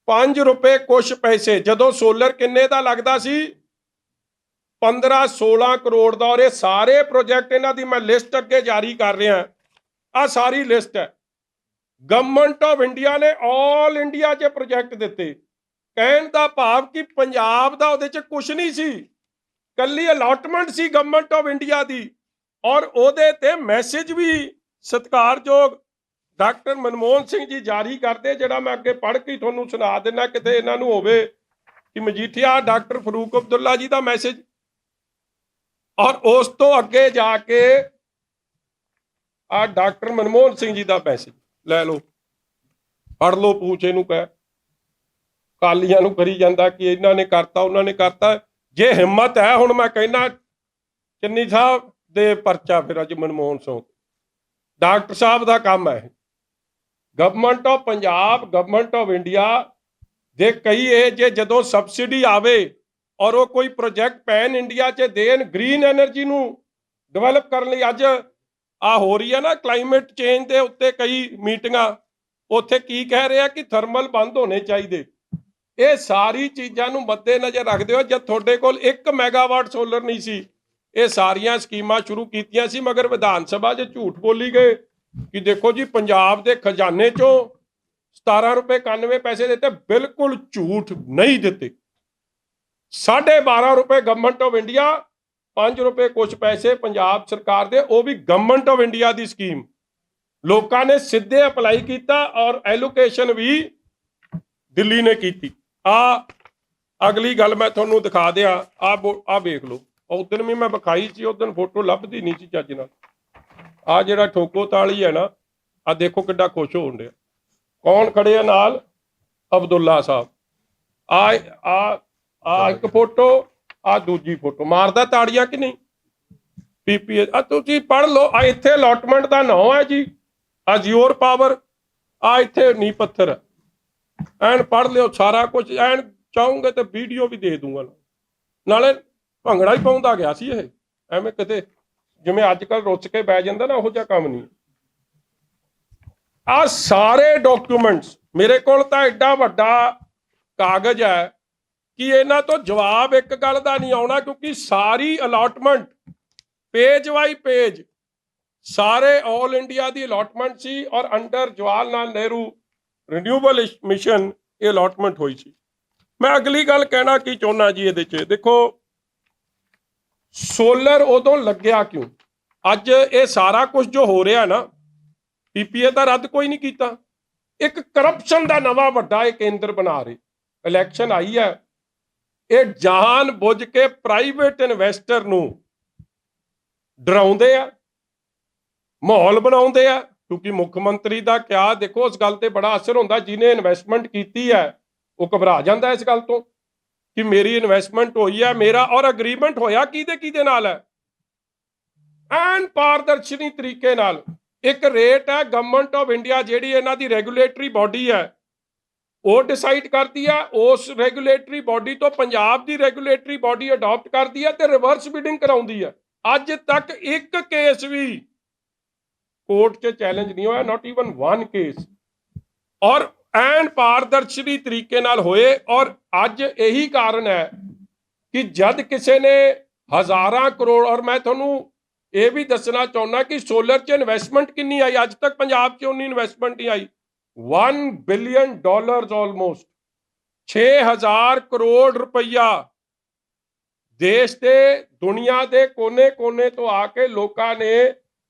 5 ਰੁਪਏ ਕੁਛ ਪੈਸੇ। ਜਦੋਂ ਸੋਲਰ ਕਿੰਨੇ ਦਾ ਲੱਗਦਾ ਸੀ? 15-16 ਕਰੋੜ ਦਾ। ਔਰ ਇਹ ਸਾਰੇ ਪ੍ਰੋਜੈਕਟ, ਇਹਨਾਂ ਦੀ ਮੈਂ ਲਿਸਟ ਅੱਗੇ ਜਾਰੀ ਕਰ ਰਿਹਾ, ਆ ਸਾਰੀ ਲਿਸਟ ਹੈ। ਗਵਰਨਮੈਂਟ ਆਫ ਇੰਡੀਆ ਨੇ ਆਲ ਇੰਡੀਆ 'ਚ ਪ੍ਰੋਜੈਕਟ ਦਿੱਤੇ। ਕਹਿਣ ਦਾ ਭਾਵ ਕਿ ਪੰਜਾਬ ਦਾ ਉਹਦੇ 'ਚ ਕੁਛ ਨਹੀਂ ਸੀ, ਕੱਲੀ allotment C government of India ਦੀ। ਔਰ ਉਹਦੇ ਤੇ ਮੈਸੇਜ ਵੀ ਸਤਿਕਾਰਯੋਗ ਡਾਕਟਰ ਮਨਮੋਹਨ ਸਿੰਘ ਜੀ ਜਾਰੀ ਕਰਦੇ, ਜਿਹੜਾ ਮੈਂ ਅੱਗੇ ਪੜ੍ਹ ਕੇ ਤੁਹਾਨੂੰ ਸੁਣਾ ਦਿੰਦਾ, ਕਿਤੇ ਇਹਨਾਂ ਨੂੰ ਹੋਵੇ ਕਿ ਮਜੀਠੀਆ ਡਾਕਟਰ ਫਰੂਕ ਅਬਦੁੱਲਾ ਜੀ ਦਾ ਮੈਸੇਜ। ਔਰ ਉਸ ਤੋਂ ਅੱਗੇ ਜਾ ਕੇ ਆ ਡਾਕਟਰ ਮਨਮੋਹਨ ਸਿੰਘ ਜੀ ਦਾ ਮੈਸੇਜ ਲੈ ਲਓ, ਪੜ੍ਹ ਲਓ, ਪੂਛ ਇਹਨੂੰ ਕਹਿ। ਕਾਲੀਆਂ ਨੂੰ ਕਰੀ ਜਾਂਦਾ ਕਿ ਇਹਨਾਂ ਨੇ ਕਰਤਾ, ਉਹਨਾਂ ਨੇ ਕਰਤਾ। ਜੇ ਹਿੰਮਤ ਹੈ, ਹੁਣ ਮੈਂ ਕਹਿੰਦਾ ਚੰਨੀ ਸਾਹਿਬ ਦੇ ਪਰਚਾ ਫਿਰ ਅੱਜ ਮਨਮੋਹਨ ਸਿੰਘ ਡਾਕਟਰ ਸਾਹਿਬ ਦਾ ਕੰਮ ਹੈ। Government of Punjab, government of India ਦੇ ਕਈ ਇਹ ਜੇ ਜਦੋਂ ਸਬਸਿਡੀ ਆਵੇ ਔਰ ਉਹ ਕੋਈ ਪ੍ਰੋਜੈਕਟ ਪੈਨ ਇੰਡੀਆ 'ਚ ਦੇਣ ਗ੍ਰੀਨ ਐਨਰਜੀ ਨੂੰ ਡਿਵੈਲਪ ਕਰਨ ਲਈ। ਅੱਜ ਆ ਹੋ ਰਹੀ ਹੈ ਨਾ ਕਲਾਈਮੇਟ ਚੇਂਜ ਦੇ ਉੱਤੇ ਕਈ ਮੀਟਿੰਗਾਂ, ਉੱਥੇ ਕੀ ਕਹਿ ਰਿਹਾ ਕਿ ਥਰਮਲ ਬੰਦ ਹੋਣੇ ਚਾਹੀਦੇ। ਇਹ ਸਾਰੀ ਚੀਜ਼ਾਂ ਨੂੰ ਮੱਦੇ ਨਜ਼ਰ ਰੱਖਦੇ ਹੋ, ਜਦ ਤੁਹਾਡੇ ਕੋਲ 1 ਮੈਗਾਵਾਟ ਸੋਲਰ ਨਹੀਂ ਸੀ, ਇਹ ਸਾਰੀਆਂ ਸਕੀਮਾਂ ਸ਼ੁਰੂ ਕੀਤੀਆਂ ਸੀ। ਮਗਰ ਵਿਧਾਨ ਸਭਾ 'ਚ ਝੂਠ ਬੋਲੀ ਗਏ ਕਿ ਦੇਖੋ ਜੀ ਪੰਜਾਬ ਦੇ ਖਜ਼ਾਨੇ 'ਚੋਂ 17 ਰੁਪਏ 91 ਪੈਸੇ ਦਿੱਤੇ। ਬਿਲਕੁਲ ਝੂਠ, ਨਹੀਂ ਦਿੱਤੇ। 12.5 ਰੁਪਏ ਗਵਰਨਮੈਂਟ ਆਫ ਇੰਡੀਆ, 5 ਰੁਪਏ ਕੁਛ ਪੈਸੇ ਪੰਜਾਬ ਸਰਕਾਰ ਦੇ, ਉਹ ਵੀ government of India the scheme. ਲੋਕਾਂ ਨੇ ਸਿੱਧੇ ਅਪਲਾਈ ਕੀਤਾ ਔਰ ਐਲੋਕੇਸ਼ਨ ਵੀ ਦਿੱਲੀ ਨੇ ਕੀਤੀ। ਅਗਲੀ ਗੱਲ ਮੈਂ ਤੁਹਾਨੂੰ ਦਿਖਾ ਦਿਆਂ, ਆ ਵੇਖ ਲਓ। ਉਸ ਦਿਨ ਵੀ ਮੈਂ ਵਿਖਾਈ ਸੀ, ਉਸ ਦਿਨ ਫੋਟੋ ਲੱਭਦੀ ਨਹੀਂ ਸੀ ਚੱਜ ਨਾਲ। ਆ ਜਿਹੜਾ ਠੋਕੋਤਾਲੀ ਹੈ ਨਾ, ਆ ਦੇਖੋ ਕਿੱਡਾ ਖੁਸ਼ ਹੋਣ ਡਿਆ। ਕੌਣ ਖੜੇ ਆ ਨਾਲ? ਅਬਦੁੱਲਾ ਸਾਹਿਬ। ਆ ਇੱਕ ਫੋਟੋ, ਆ ਦੂਜੀ ਫੋਟੋ। ਮਾਰਦਾ ਤਾੜੀਆਂ ਕਿ ਨਹੀਂ? ਪੀਪੀਏ ਆ ਤੁਸੀਂ ਪੜ੍ਹ ਲਓ। ਆ ਇੱਥੇ ਅਲਾਟਮੈਂਟ ਦਾ ਨਾਂ ਹੈ ਜੀ, ਅਜ਼ਿਓਰ ਪਾਵਰ। ਆ ਇੱਥੇ ਨੀ ਪੱਥਰ, ਐਨ ਪੜ੍ਹ ਲਿਓ ਸਾਰਾ ਕੁਝ। ਐਨ ਚਾਹੂੰਗੇ ਤੇ ਵੀਡੀਓ ਵੀ ਦੇ ਦੂੰਗਾ। ਨਾਲੇ ਭੰਗੜਾ ਹੀ ਪਾਉਂਦਾ ਗਿਆ ਸੀ ਇਹ, ਐਵੇਂ ਕਿਤੇ ਜਿਵੇਂ ਅੱਜ ਕੱਲ੍ਹ ਰੁੱਸ ਕੇ ਬਹਿ ਜਾਂਦਾ ਨਾ, ਉਹੋ ਜਿਹਾ ਕੰਮ ਨਹੀਂ। ਆ ਸਾਰੇ ਡਾਕੂਮੈਂਟਸ ਮੇਰੇ ਕੋਲ ਤਾਂ ਐਡਾ ਵੱਡਾ ਕਾਗਜ਼ ਹੈ ਕਿ ਇਹਨਾਂ ਤੋਂ ਜਵਾਬ ਇੱਕ ਗੱਲ ਦਾ ਨਹੀਂ ਆਉਣਾ, ਕਿਉਂਕਿ ਸਾਰੀ ਅਲਾਟਮੈਂਟ ਪੇਜ ਬਾਈ ਪੇਜ ਸਾਰੇ ਆਲ ਇੰਡੀਆ ਦੀ ਅਲਾਟਮੈਂਟ ਸੀ। ਔਰ under Jawahar Lal Nehru renewable mission ਇਹ ਅਲਾਟਮੈਂਟ ਹੋਈ ਸੀ। ਮੈਂ ਅਗਲੀ ਗੱਲ ਕਹਿਣਾ ਕੀ ਚਾਹੁੰਦਾ ਜੀ, ਇਹਦੇ 'ਚ ਦੇਖੋ ਸੋਲਰ ਉਦੋਂ ਲੱਗਿਆ ਕਿਉਂ? ਅੱਜ ਇਹ ਸਾਰਾ ਕੁਝ ਜੋ ਹੋ ਰਿਹਾ ਨਾ, ਪੀਪੀਏ ਦਾ ਰੱਦ ਕੋਈ ਨਹੀਂ ਕੀਤਾ। ਇੱਕ ਕਰਪਸ਼ਨ ਦਾ ਨਵਾਂ ਵੱਡਾ ਇਹ ਕੇਂਦਰ ਬਣਾ ਰਹੇ। ਇਲੈਕਸ਼ਨ ਆਈ ਹੈ, ਇਹ ਜਾਣ ਬੁੱਝ ਕੇ ਪ੍ਰਾਈਵੇਟ ਇਨਵੈਸਟਰ ਨੂੰ ਡਰਾਉਂਦੇ ਆ, ਮਾਹੌਲ ਬਣਾਉਂਦੇ ਆ, ਕਿਉਂਕਿ ਮੁੱਖ ਮੰਤਰੀ ਦਾ ਕਿਹਾ ਦੇਖੋ ਉਸ ਗੱਲ ਤੇ ਬੜਾ ਅਸਰ ਹੁੰਦਾ। ਜਿਹਨੇ ਇਨਵੈਸਟਮੈਂਟ ਕੀਤੀ ਹੈ ਉਹ ਘਬਰਾ ਜਾਂਦਾ ਇਸ ਗੱਲ ਤੋਂ ਕਿ ਮੇਰੀ ਇਨਵੈਸਟਮੈਂਟ ਹੋਈ ਹੈ, ਮੇਰਾ ਔਰ ਅਗਰੀਮੈਂਟ ਹੋਇਆ ਕਿਹਦੇ ਨਾਲ ਹੈ, ਐਨ ਪਾਰਦਰਸ਼ੀ ਤਰੀਕੇ ਨਾਲ। ਇੱਕ ਰੇਟ ਹੈ, ਗਵਰਨਮੈਂਟ ਆਫ ਇੰਡੀਆ ਜਿਹੜੀ ਇਹਨਾਂ ਦੀ ਰੈਗੂਲੇਟਰੀ ਬਾਡੀ ਹੈ ਉਹ ਡਿਸਾਈਡ ਕਰਦੀ ਹੈ। ਉਸ ਰੈਗੂਲੇਟਰੀ ਬਾਡੀ ਤੋਂ ਪੰਜਾਬ ਦੀ ਰੈਗੂਲੇਟਰੀ ਬਾਡੀ ਅਡਾਪਟ ਕਰਦੀ ਹੈ ਤੇ ਰਿਵਰਸ ਬਿਡਿੰਗ ਕਰਾਉਂਦੀ ਹੈ। ਅੱਜ ਤੱਕ ਇੱਕ ਕੇਸ ਵੀ ਕੋਰਟ 'ਚ ਚੈਲੰਜ ਨਹੀਂ ਹੋਇਆ, ਨਾਟ ਈਵਨ ਵਨ ਕੇਸ, ਔਰ ਐਨ ਪਾਰਦਰਸ਼ੀ ਤਰੀਕੇ ਨਾਲ ਹੋਏ। ਔਰ ਅੱਜ ਇਹੀ ਕਾਰਨ ਹੈ ਕਿ ਜਦ ਕਿਸੇ ਨੇ ਹਜ਼ਾਰਾਂ ਕਰੋੜ, ਔਰ ਮੈਂ ਤੁਹਾਨੂੰ ਇਹ ਵੀ ਦੱਸਣਾ ਚਾਹੁੰਦਾ ਕਿ ਸੋਲਰ 'ਚ ਇਨਵੈਸਟਮੈਂਟ ਕਿੰਨੀ ਆਈ, ਅੱਜ ਤੱਕ ਪੰਜਾਬ 'ਚ ਉਨੀ ਇਨਵੈਸਟਮੈਂਟ ਨਹੀਂ ਆਈ। $1 ਬਿਲੀਅਨ ਆਲਮੋਸਟ 6000 ਕਰੋੜ ਰੁਪਈਆ ਦੇਸ਼ ਦੇ ਦੁਨੀਆ ਦੇ ਕੋਨੇ-ਕੋਨੇ ਤੋਂ ਆ ਕੇ ਲੋਕਾਂ ਨੇ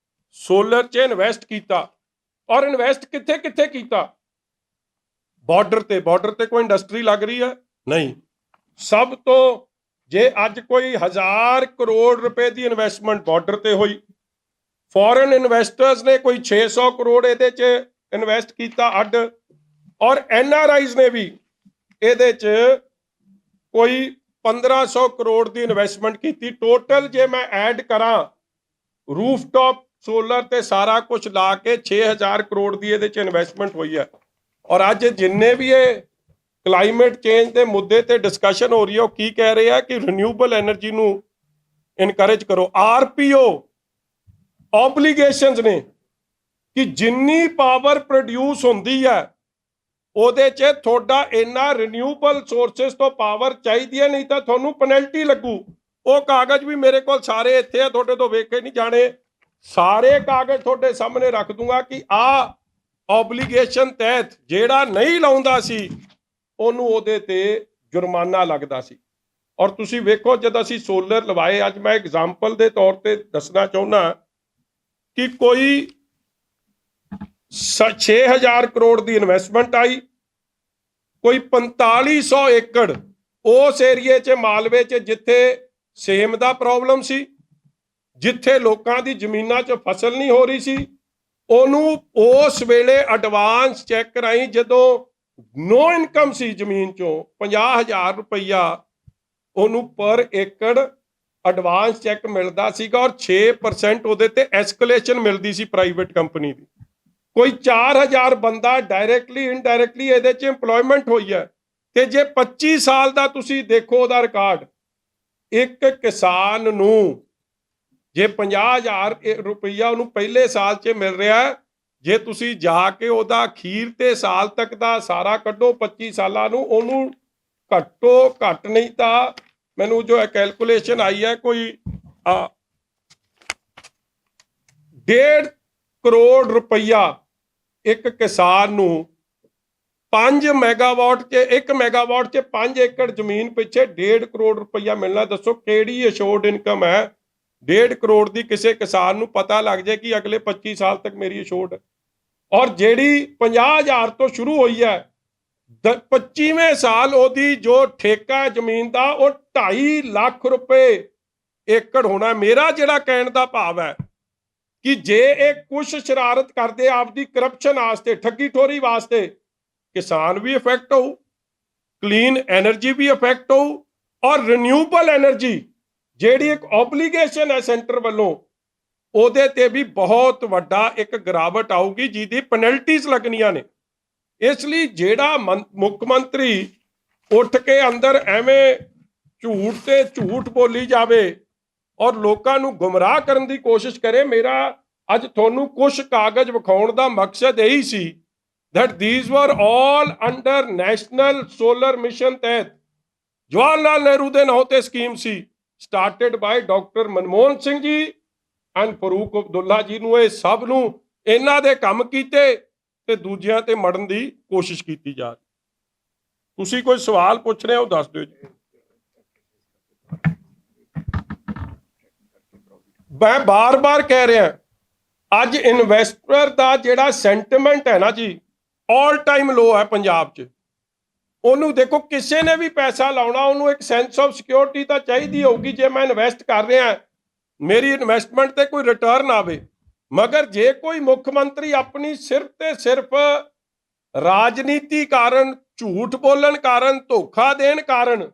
ਸੋਲਰ 'ਚ ਇਨਵੈਸਟ ਕੀਤਾ। ਔਰ ਇਨਵੈਸਟ ਕਿੱਥੇ ਕੀਤਾ? ਬਾਰਡਰ ਤੇ ਕੋਈ ਇੰਡਸਟਰੀ ਲੱਗ ਰਹੀ ਹੈ? ਨਹੀਂ। ਸਭ ਤੋਂ ਜੇ ਅੱਜ ਕੋਈ 1000 ਕਰੋੜ ਰੁਪਏ ਦੀ ਇਨਵੈਸਟਮੈਂਟ ਬਾਰਡਰ ਤੇ ਹੋਈ, ਫੋਰਨ ਇਨਵੈਸਟਰਸ ਨੇ ਕੋਈ 600 ਕਰੋੜ ਇਹਦੇ 'ਚ ਇਨਵੈਸਟ ਕੀਤਾ ਅੱਡ, ਔਰ NRIs ਨੇ ਵੀ ਇਹਦੇ 'ਚ ਕੋਈ 1500 ਕਰੋੜ ਦੀ ਇਨਵੈਸਟਮੈਂਟ ਕੀਤੀ। ਟੋਟਲ ਜੇ ਮੈਂ ਐਡ ਕਰਾਂ ਰੂਫਟਾਪ ਸੋਲਰ ਤੇ ਸਾਰਾ ਕੁਝ ਲਾ ਕੇ 6000 ਕਰੋੜ ਦੀ ਇਹਦੇ 'ਚ ਇਨਵੈਸਟਮੈਂਟ ਹੋਈ ਹੈ। ਔਰ ਅੱਜ ਜਿੰਨੇ ਵੀ ਇਹ ਕਲਾਈਮੇਟ ਚੇਂਜ ਦੇ ਮੁੱਦੇ ਤੇ ਡਿਸਕਸ਼ਨ ਹੋ ਰਹੀ ਹੈ ਉਹ ਕੀ ਕਹਿ ਰਹੇ ਆ ਕਿ ਰੀਨਿਊਏਬਲ એનર્ਜੀ ਨੂੰ ਇਨਕਰੇਜ ਕਰੋ। RPO ਆਬਲੀਗੇਸ਼ਨਸ ਨੇ ਕਿ ਜਿੰਨੀ ਪਾਵਰ ਪ੍ਰੋਡਿਊਸ ਹੁੰਦੀ ਹੈ ਉਹਦੇ 'ਚ ਤੁਹਾਡਾ ਇੰਨਾ ਰੀਨਿਊਏਬਲ ਸੋਰਸਸ ਤੋਂ ਪਾਵਰ ਚਾਹੀਦੀ ਹੈ, ਨਹੀਂ ਤਾਂ ਤੁਹਾਨੂੰ ਪੈਨਲਟੀ ਲੱਗੂ। ਉਹ ਕਾਗਜ਼ ਵੀ ਮੇਰੇ ਕੋਲ ਸਾਰੇ ਇੱਥੇ ਆ, ਤੁਹਾਡੇ ਤੋਂ ਵੇਖੇ ਨਹੀਂ ਜਾਣੇ। ਸਾਰੇ ਕਾਗਜ਼ ਤੁਹਾਡੇ ਸਾਹਮਣੇ ਰੱਖ ਦੂੰਗਾ ਕਿ ਆ ਆਬਲੀਗੇਸ਼ਨ ਤਹਿਤ ਜਿਹੜਾ ਨਹੀਂ ਲਾਉਂਦਾ ਸੀ ਉਹਨੂੰ ਉਹਦੇ ਤੇ ਜੁਰਮਾਨਾ ਲੱਗਦਾ ਸੀ। ਔਰ ਤੁਸੀਂ ਵੇਖੋ ਜਦ ਅਸੀਂ ਸੋਲਰ ਲਵਾਏ, ਅੱਜ ਮੈਂ ਐਗਜ਼ਾਮਪਲ ਦੇ ਤੌਰ ਤੇ ਦੱਸਣਾ ਚਾਹੁੰਦਾ ਕਿ ਕੋਈ 6000 ਕਰੋੜ ਦੀ ਇਨਵੈਸਟਮੈਂਟ ਆਈ, ਕੋਈ 4500 ਏਕੜ ਉਸ ਏਰੀਏ 'ਚ ਮਾਲਵੇ 'ਚ ਜਿੱਥੇ ਸੇਮ ਦਾ ਪ੍ਰੋਬਲਮ ਸੀ, ਜਿੱਥੇ ਲੋਕਾਂ ਦੀ ਜ਼ਮੀਨਾਂ 'ਚ ਫਸਲ ਨਹੀਂ ਹੋ ਰਹੀ ਸੀ, ਉਹਨੂੰ ਉਸ ਵੇਲੇ ਐਡਵਾਂਸ ਚੈੱਕ ਕਰਾਈ ਜਦੋਂ ਨੋ ਇਨਕਮ ਸੀ ਜ਼ਮੀਨ 'ਚੋਂ 50000 ਰੁਪਈਆ ਉਹਨੂੰ ਪਰ ਏਕੜ ਐਡਵਾਂਸ ਚੈੱਕ ਮਿਲਦਾ ਸੀਗਾ, ਔਰ 6% ਉਹਦੇ ਤੇ ਐਸਕੇਲੇਸ਼ਨ ਮਿਲਦੀ ਸੀ ਪ੍ਰਾਈਵੇਟ ਕੰਪਨੀ ਦੀ। ਕੋਈ 4000 ਬੰਦਾ ਡਾਇਰੈਕਟਲੀ ਇਨਡਾਇਰੈਕਟਲੀ ਇਹਦੇ 'ਚ ਇੰਪਲੋਇਮੈਂਟ ਹੋਈ ਹੈ। ਤੇ ਜੇ 25 ਸਾਲ ਦਾ ਤੁਸੀਂ ਦੇਖੋ ਉਹਦਾ ਰਿਕਾਰਡ, ਇੱਕ ਕਿਸਾਨ ਨੂੰ ਜੇ 50000 ਰੁਪਈਆ ਉਹਨੂੰ ਪਹਿਲੇ ਸਾਲ 'ਚ ਮਿਲ ਰਿਹਾ, ਜੇ ਤੁਸੀਂ ਜਾ ਕੇ ਉਹਦਾ ਅਖੀਰ ਤੇ ਸਾਲ ਤੱਕ ਦਾ ਸਾਰਾ ਕੱਢੋ 25 ਸਾਲਾਂ ਨੂੰ, ਉਹਨੂੰ ਘੱਟੋ ਘੱਟ ਨਹੀਂ ਤਾਂ ਮੈਨੂੰ ਜੋ ਕੈਲਕੂਲੇਸ਼ਨ ਆਈ ਹੈ ਕੋਈ 1.5 ਕਰੋੜ ਰੁਪਈਆ ਇੱਕ ਕਿਸਾਨ ਨੂੰ 5 ਮੈਗਾਵਾਟ 'ਚ 1 ਮੈਗਾਵਾਟ 'ਚ 5 ਏਕੜ ਜ਼ਮੀਨ ਪਿੱਛੇ 1.5 ਕਰੋੜ ਰੁਪਈਆ ਮਿਲਣਾ। ਦੱਸੋ ਕਿਹੜੀ ਅਸ਼ੋਰਡ ਇਨਕਮ ਹੈ 1.5 ਕਰੋੜ ਦੀ ਕਿਸੇ ਕਿਸਾਨ ਨੂੰ ਪਤਾ ਲੱਗ ਜਾਏ ਕਿ ਅਗਲੇ 25 ਸਾਲ ਤੱਕ ਮੇਰੀ ਅਸ਼ੋਰਡ ਹੈ। ਔਰ ਜਿਹੜੀ 50000 ਤੋਂ ਸ਼ੁਰੂ ਹੋਈ ਹੈ 25ਵੇਂ ਸਾਲ ਉਹਦੀ ਜੋ ਠੇਕਾ ਜ਼ਮੀਨ ਦਾ ਉਹ 2.5 ਲੱਖ ਰੁਪਏ ਏਕੜ ਹੋਣਾ। ਮੇਰਾ ਜਿਹੜਾ ਕਹਿਣ ਦਾ ਭਾਵ ਹੈ ਕਿ ਜੇ ਇਹ ਕੁਛ ਸ਼ਰਾਰਤ ਕਰਦੇ ਆਪਦੀ ਕਰਪਸ਼ਨ ਵਾਸਤੇ, ਠੱਗੀ ਠੋਰੀ ਵਾਸਤੇ, ਕਿਸਾਨ ਵੀ ਇਫੈਕਟ ਹੋਊ, ਕਲੀਨ ਐਨਰਜੀ ਵੀ ਇਫੈਕਟ ਹੋਊ, ਔਰ ਰੀਨਿਊਏਬਲ ਐਨਰਜੀ ਜਿਹੜੀ ਇੱਕ ਆਬਲੀਗੇਸ਼ਨ ਹੈ ਸੈਂਟਰ ਵੱਲੋਂ ਉਹਦੇ ਤੇ ਵੀ ਬਹੁਤ ਵੱਡਾ ਇੱਕ ਗਿਰਾਵਟ ਆਊਗੀ ਜਿਹਦੀ ਪੈਨਲਟੀਜ਼ ਲੱਗਣੀਆਂ ਨੇ। ਇਸ ਲਈ ਜਿਹੜਾ ਮੁੱਖ ਮੰਤਰੀ ਉੱਠ ਕੇ ਅੰਦਰ ਐਵੇਂ ਝੂਠ ਤੇ ਝੂਠ ਬੋਲੀ ਜਾਵੇ ਔਰ ਲੋਕਾਂ ਨੂੰ ਗੁੰਮਰਾਹ ਕਰਨ ਦੀ ਕੋਸ਼ਿਸ਼ ਕਰੇ, ਮੇਰਾ ਅੱਜ ਤੁਹਾਨੂੰ ਕੁਝ ਕਾਗਜ਼ ਵਿਖਾਉਣ ਦਾ ਮਕਸਦ ਇਹੀ ਸੀ that these were all under national solar mission ਤਹਿਤ ਜਵਾਹਰ ਲਾਲ ਨਹਿਰੂ ਦੇ ਨਾਂ ਤੇ scheme C, started by doctor Manmohan Singh ji and Farooq Abdullah ਜੀ ਨੂੰ। ਇਹ ਸਭ ਨੂੰ ਇਹਨਾਂ ਦੇ ਕੰਮ ਕੀਤੇ ਤੇ ਦੂਜਿਆਂ ਤੇ ਮੜਨ ਦੀ ਕੋਸ਼ਿਸ਼ ਕੀਤੀ ਜਾ ਰਹੀ। ਤੁਸੀਂ ਕੋਈ ਸਵਾਲ ਪੁੱਛ ਰਹੇ ਹੋ ਦੱਸ ਦਿਓ ਜੀ। ਮੈਂ ਬਾਰ-ਬਾਰ ਕਹਿ ਰਿਹਾ ਅੱਜ ਇਨਵੈਸਟਰ ਦਾ ਜਿਹੜਾ ਸੈਂਟੀਮੈਂਟ ਹੈ ਨਾ ਜੀ, ਆਲ ਟਾਈਮ ਲੋ ਹੈ ਪੰਜਾਬ 'ਚ। ਉਹਨੂੰ ਦੇਖੋ, ਕਿਸੇ ਨੇ ਵੀ ਪੈਸਾ ਲਾਉਣਾ ਉਹਨੂੰ ਇੱਕ ਸੈਂਸ ਆਫ ਸਿਕਿਉਰਿਟੀ ਤਾਂ ਚਾਹੀਦੀ ਹੋਊਗੀ। ਜੇ ਮੈਂ ਇਨਵੈਸਟ ਕਰ ਰਿਹਾ, ਮੇਰੀ ਇਨਵੈਸਟਮੈਂਟ ਤੇ ਕੋਈ ਰਿਟਰਨ ਆਵੇ। ਮਗਰ ਜੇ ਕੋਈ ਮੁੱਖ ਮੰਤਰੀ ਆਪਣੀ ਸਿਰਫ ਤੇ ਸਿਰਫ ਰਾਜਨੀਤੀ ਕਾਰਨ, ਝੂਠ ਬੋਲਣ ਕਾਰਨ, ਧੋਖਾ ਦੇਣ ਕਾਰਨ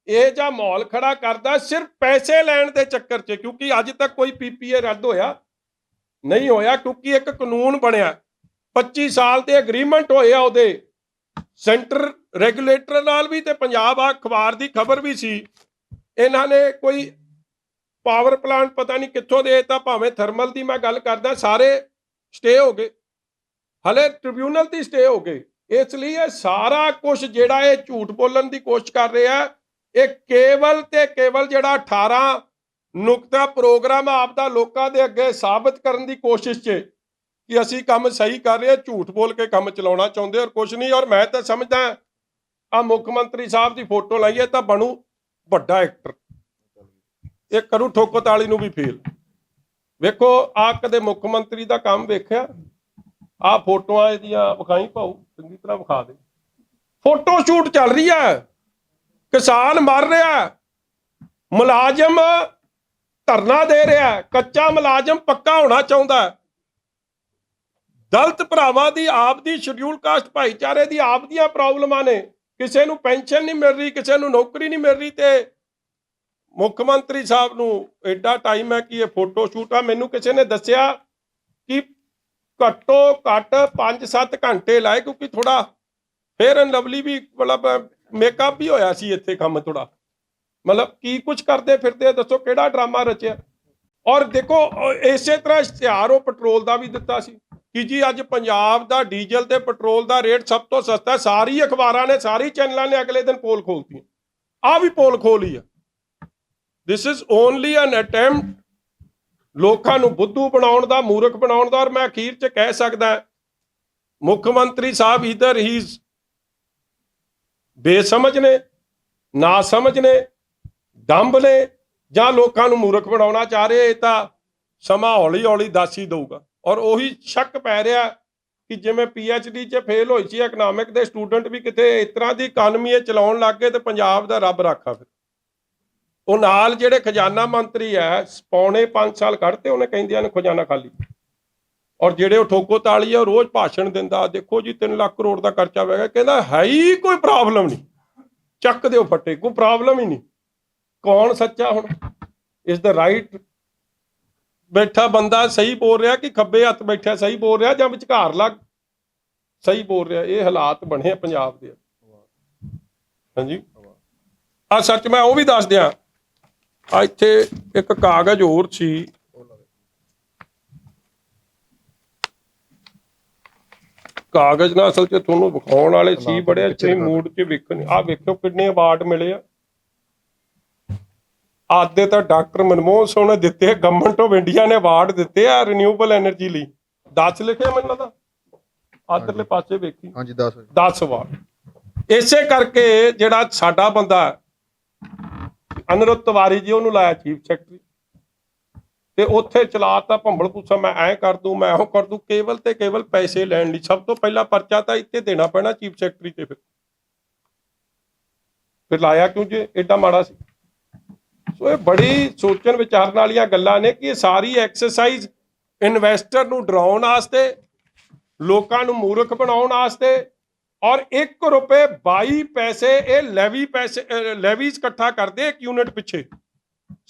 ਇਹ ਜਿਹਾ ਮਾਹੌਲ ਖੜਾ ਕਰਦਾ ਸਿਰਫ ਪੈਸੇ ਲੈਣ ਦੇ ਚੱਕਰ 'ਚ, ਕਿਉਂਕਿ ਅੱਜ ਤੱਕ ਕੋਈ ਪੀਪੀਏ ਰੱਦ ਹੋਇਆ ਨਹੀਂ ਹੋਇਆ, ਕਿਉਂਕਿ ਇੱਕ ਕਾਨੂੰਨ ਬਣਿਆ 25 ਸਾਲ ਦੇ ਐਗਰੀਮੈਂਟ ਹੋਏ ਆ ਉਹਦੇ ਸੈਂਟਰ ਰੈਗੂਲੇਟਰ ਨਾਲ ਵੀ, ਤੇ ਪੰਜਾਬ ਅਖਬਾਰ ਦੀ ਖਬਰ ਵੀ ਸੀ। ਇਹਨਾਂ ਨੇ ਕੋਈ ਪਾਵਰ ਪਲਾਂਟ ਪਤਾ ਨਹੀਂ ਕਿੱਥੋਂ ਦੇ, ਤਾਂ ਭਾਵੇਂ ਥਰਮਲ ਦੀ ਮੈਂ ਗੱਲ ਕਰਦਾ, ਸਾਰੇ ਸਟੇ ਹੋ ਗਏ, ਹਲੇ ਟ੍ਰਿਬਿਊਨਲ ਦੀ ਸਟੇ ਹੋ ਗਏ। ਇਸ ਲਈ ਇਹ ਸਾਰਾ ਕੁਝ ਜਿਹੜਾ ਇਹ ਝੂਠ ਬੋਲਣ ਦੀ ਕੋਸ਼ਿਸ਼ ਕਰ ਰਿਹਾ, ਇਹ ਕੇਵਲ ਤੇ ਕੇਵਲ ਜਿਹੜਾ 18 ਨੁਕਤਾ ਪ੍ਰੋਗਰਾਮ ਆਪਦਾ ਲੋਕਾਂ ਦੇ ਅੱਗੇ ਸਾਬਤ ਕਰਨ ਦੀ ਕੋਸ਼ਿਸ਼ 'ਚ ਕਿ ਅਸੀਂ ਕੰਮ ਸਹੀ ਕਰ ਰਹੇ, ਝੂਠ ਬੋਲ ਕੇ ਕੰਮ ਚਲਾਉਣਾ ਚਾਹੁੰਦੇ ਔਰ ਕੁਝ ਨਹੀਂ। ਔਰ ਮੈਂ ਤਾਂ ਸਮਝਦਾ ਆ ਮੁੱਖ ਮੰਤਰੀ ਸਾਹਿਬ ਦੀ ਫੋਟੋ ਲਾਈਏ ਤਾਂ ਬਣੂ ਵੱਡਾ ਐਕਟਰ, ਇਹ ਕਰੂ ਠੋਕੋ ਤਾਲੀ ਨੂੰ ਵੀ ਫੇਲ। ਵੇਖੋ ਆ ਕਦੇ ਮੁੱਖ ਮੰਤਰੀ ਦਾ ਕੰਮ ਵੇਖਿਆ? ਆ ਫੋਟੋਆਂ ਇਹਦੀਆਂ ਵਿਖਾਈ ਭਾਊ, ਚੰਗੀ ਤਰ੍ਹਾਂ ਵਿਖਾ ਦੇ। ਫੋਟੋ ਸ਼ੂਟ ਚੱਲ ਰਹੀ ਹੈ, ਕਿਸਾਨ ਮਰ ਰਿਹਾ, ਮੁਲਾਜ਼ਮ ਧਰਨਾ ਦੇ ਰਿਹਾ, ਕੱਚਾ ਮੁਲਾਜ਼ਮ ਪੱਕਾ ਹੋਣਾ ਚਾਹੁੰਦਾ, ਦਲਿਤ ਭਰਾਵਾਂ ਦੀ ਆਪ ਦੀ ਸ਼ਡਿਊਲ ਕਾਸਟ ਭਾਈਚਾਰੇ ਦੀ ਆਪ ਦੀਆਂ ਪ੍ਰੋਬਲਮਾਂ ਨੇ, ਕਿਸੇ ਨੂੰ ਪੈਨਸ਼ਨ ਨਹੀਂ ਮਿਲ ਰਹੀ, ਕਿਸੇ ਨੂੰ ਨੌਕਰੀ ਨਹੀਂ ਮਿਲ ਰਹੀ, ਤੇ ਮੁੱਖ ਮੰਤਰੀ ਸਾਹਿਬ ਨੂੰ ਐਡਾ ਟਾਈਮ ਹੈ ਕਿ ਇਹ ਫੋਟੋ ਸ਼ੂਟ ਆ। ਮੈਨੂੰ ਕਿਸੇ ਨੇ ਦੱਸਿਆ ਕਿ ਘੱਟੋ ਘੱਟ 5-7 ਘੰਟੇ ਲਾਏ, ਕਿਉਂਕਿ ਥੋੜਾ ਫੇਅਰ ਐਂਡ ਲਵਲੀ ਵੀ ਮਤਲਬ ਮੇਕਅਪ ਵੀ ਹੋਇਆ ਸੀ ਇੱਥੇ, ਕੰਮ ਥੋੜਾ ਮਤਲਬ ਕੀ ਕੁਝ ਕਰਦੇ ਫਿਰਦੇ, ਦੱਸੋ ਕਿਹੜਾ ਡਰਾਮਾ ਰਚਿਆ। ਔਰ ਦੇਖੋ ਇਸੇ ਤਰ੍ਹਾਂ ਇਸ਼ਤਿਹਾਰ ਉਹ ਪੈਟਰੋਲ ਦਾ ਵੀ ਦਿੱਤਾ ਸੀ ਕਿ ਜੀ ਅੱਜ ਪੰਜਾਬ ਦਾ ਡੀਜ਼ਲ ਤੇ ਪੈਟਰੋਲ ਦਾ ਰੇਟ ਸਭ ਤੋਂ ਸਸਤਾ। ਸਾਰੀ ਅਖਬਾਰਾਂ ਨੇ, ਸਾਰੀ ਚੈਨਲਾਂ ਨੇ ਅਗਲੇ ਦਿਨ ਪੋਲ ਖੋਲਤੀ, ਆ ਵੀ ਪੋਲ ਖੋਲੀ ਆ। This is only N attempt ਲੋਕਾਂ ਨੂੰ ਬੁੱਧੂ ਬਣਾਉਣ ਦਾ, ਮੂਰਖ ਬਣਾਉਣ ਦਾ। ਔਰ ਮੈਂ ਅਖੀਰ 'ਚ ਕਹਿ ਸਕਦਾ, ਮੁੱਖ ਮੰਤਰੀ ਸਾਹਿਬ ਇਧਰ ਹੀ ਬੇਸਮਝ ਨੇ, ਨਾ ਸਮਝ ਨੇ, ਦੰਭ ਨੇ, ਜਾਂ ਲੋਕਾਂ ਨੂੰ ਮੂਰਖ ਬਣਾਉਣਾ ਚਾਹ ਰਹੇ। ਇਹ ਤਾਂ ਸਮਾਂ ਹੌਲੀ ਹੌਲੀ ਦੱਸ ਹੀ ਦਊਗਾ। ਔਰ ਉਹੀ ਸ਼ੱਕ ਪੈ ਰਿਹਾ ਕਿ ਜਿਵੇਂ PhD 'ਚ ਫੇਲ ਹੋਈ ਸੀ ਇਕਨੋਮਿਕ ਦੇ ਸਟੂਡੈਂਟ ਵੀ, ਕਿਤੇ ਇਸ ਤਰ੍ਹਾਂ ਦੀ ਇਕਾਨਮੀ ਇਹ ਚਲਾਉਣ ਲੱਗ ਗਏ ਤੇ ਪੰਜਾਬ ਦਾ ਰੱਬ ਰਾਖਾ। ਫਿਰ ਉਹ ਨਾਲ ਜਿਹੜੇ ਖਜ਼ਾਨਾ ਮੰਤਰੀ ਹੈ, ਪੌਣੇ 5 ਸਾਲ ਕੱਢਤੇ ਉਹਨੇ, ਕਹਿੰਦਿਆਂ ਨੇ ਖਜ਼ਾਨਾ ਖਾਲੀ। ਔਰ ਜਿਹੜੇ ਉਹ ਠੋਕੋ ਤਾਲੀ ਆ, ਉਹ ਰੋਜ਼ ਭਾਸ਼ਣ ਦਿੰਦਾ, ਦੇਖੋ ਜੀ 3 ਲੱਖ ਕਰੋੜ ਦਾ ਖਰਚਾ ਪੈ ਗਿਆ, ਕਹਿੰਦਾ ਹੈ ਹੀ ਕੋਈ ਪ੍ਰੋਬਲਮ ਨਹੀਂ, ਚੱਕ ਦਿਓ ਫੱਟੇ, ਕੋਈ ਪ੍ਰੋਬਲਮ ਹੀ ਨਹੀਂ। ਕੌਣ ਸੱਚਾ ਹੁਣ? ਇਸ ਦਾ ਰਾਈਟ ਬੈਠਾ ਬੰਦਾ ਸਹੀ ਬੋਲ ਰਿਹਾ ਕਿ ਖੱਬੇ ਹੱਥ ਬੈਠਾ ਸਹੀ ਬੋਲ ਰਿਹਾ, ਜਾਂ ਵਿਚਕਾਰ ਲੱਗ ਸਹੀ ਬੋਲ ਰਿਹਾ? ਇਹ ਹਾਲਾਤ ਬਣੇ ਪੰਜਾਬ ਦੇ। ਹਾਂਜੀ ਆ ਸੱਚ ਮੈਂ ਉਹ ਵੀ ਦੱਸ ਦਿਆਂ, ਆ ਇੱਥੇ ਇੱਕ ਕਾਗਜ਼ ਹੋਰ ਸੀ, ਕਾਗਜ਼ ਨਾ ਅਸਲ 'ਚ ਤੁਹਾਨੂੰ ਵਿਖਾਉਣ ਵਾਲੇ ਸੀ, ਬੜੇ ਅੱਛੇ ਮੂਡ 'ਚ ਵੇਖਣ। ਆ ਵੇਖੋ ਕਿੰਨੇ ਅਵਾਰਡ ਮਿਲੇ ਆ। ਆਦੇ ਤਾਂ ਡਾਕਟਰ ਮਨਮੋਹਨ ਸਿੰਘ ਨੇ ਦਿੱਤੇ, ਗਵਰਨਮੈਂਟ ਆਫ ਇੰਡੀਆ ਨੇ ਅਵਾਰਡ ਦਿੱਤੇ ਆ ਰੀਨਿਊਏਬਲ ਐਨਰਜੀ ਲਈ। 10 ਲਿਖਿਆ ਮੈਨੂੰ ਲੱਗਦਾ, ਆਦਰਲੇ ਪਾਸੇ ਵੇਖੀ। ਹਾਂਜੀ 10 ਅਵਾਰਡ। ਇਸੇ ਕਰਕੇ ਜਿਹੜਾ ਸਾਡਾ ਬੰਦਾ ਅਨੁਰੁੱਧ ਤਿਵਾਰੀ ਜੀ, ਉਹਨੂੰ ਲਾਇਆ ਚੀਫ ਸੈਕਟਰੀ, ਤੇ ਉੱਥੇ ਚਲਾਤਾ ਭੰਬਲ ਭੂਸਾ, ਮੈਂ ਐਂ ਕਰ ਦੂੰ, ਮੈਂ ਉਹ ਕਰ ਦੂੰ, ਕੇਵਲ ਤੇ ਕੇਵਲ ਪੈਸੇ ਲੈਣ ਲਈ। ਸਭ ਤੋਂ ਪਹਿਲਾਂ ਪਰਚਾ ਤਾਂ ਇੱਥੇ ਦੇਣਾ ਪੈਣਾ ਚੀਫ ਸੈਕਟਰੀ ਤੇ। ਫਿਰ ਲਾਇਆ ਕਿਉਂ ਜੇ ਏਡਾ ਮਾੜਾ ਸੀ? ਸੋ ਇਹ ਬੜੀ ਸੋਚਣ ਵਿਚਾਰਨ ਵਾਲੀਆਂ ਗੱਲਾਂ ਨੇ ਕਿ ਇਹ ਸਾਰੀ ਐਕਸਰਸਾਈਜ਼ ਇਨਵੈਸਟਰ ਨੂੰ ਡਰਾਉਣ ਵਾਸਤੇ, ਲੋਕਾਂ ਨੂੰ ਮੂਰਖ ਬਣਾਉਣ ਵਾਸਤੇ। ਔਰ 1 ਰੁਪਏ 22 ਪੈਸੇ ਇਹ ਲੈਵੀਜ਼ ਇਕੱਠਾ ਕਰਦੇ ਇੱਕ ਯੂਨਿਟ ਪਿੱਛੇ।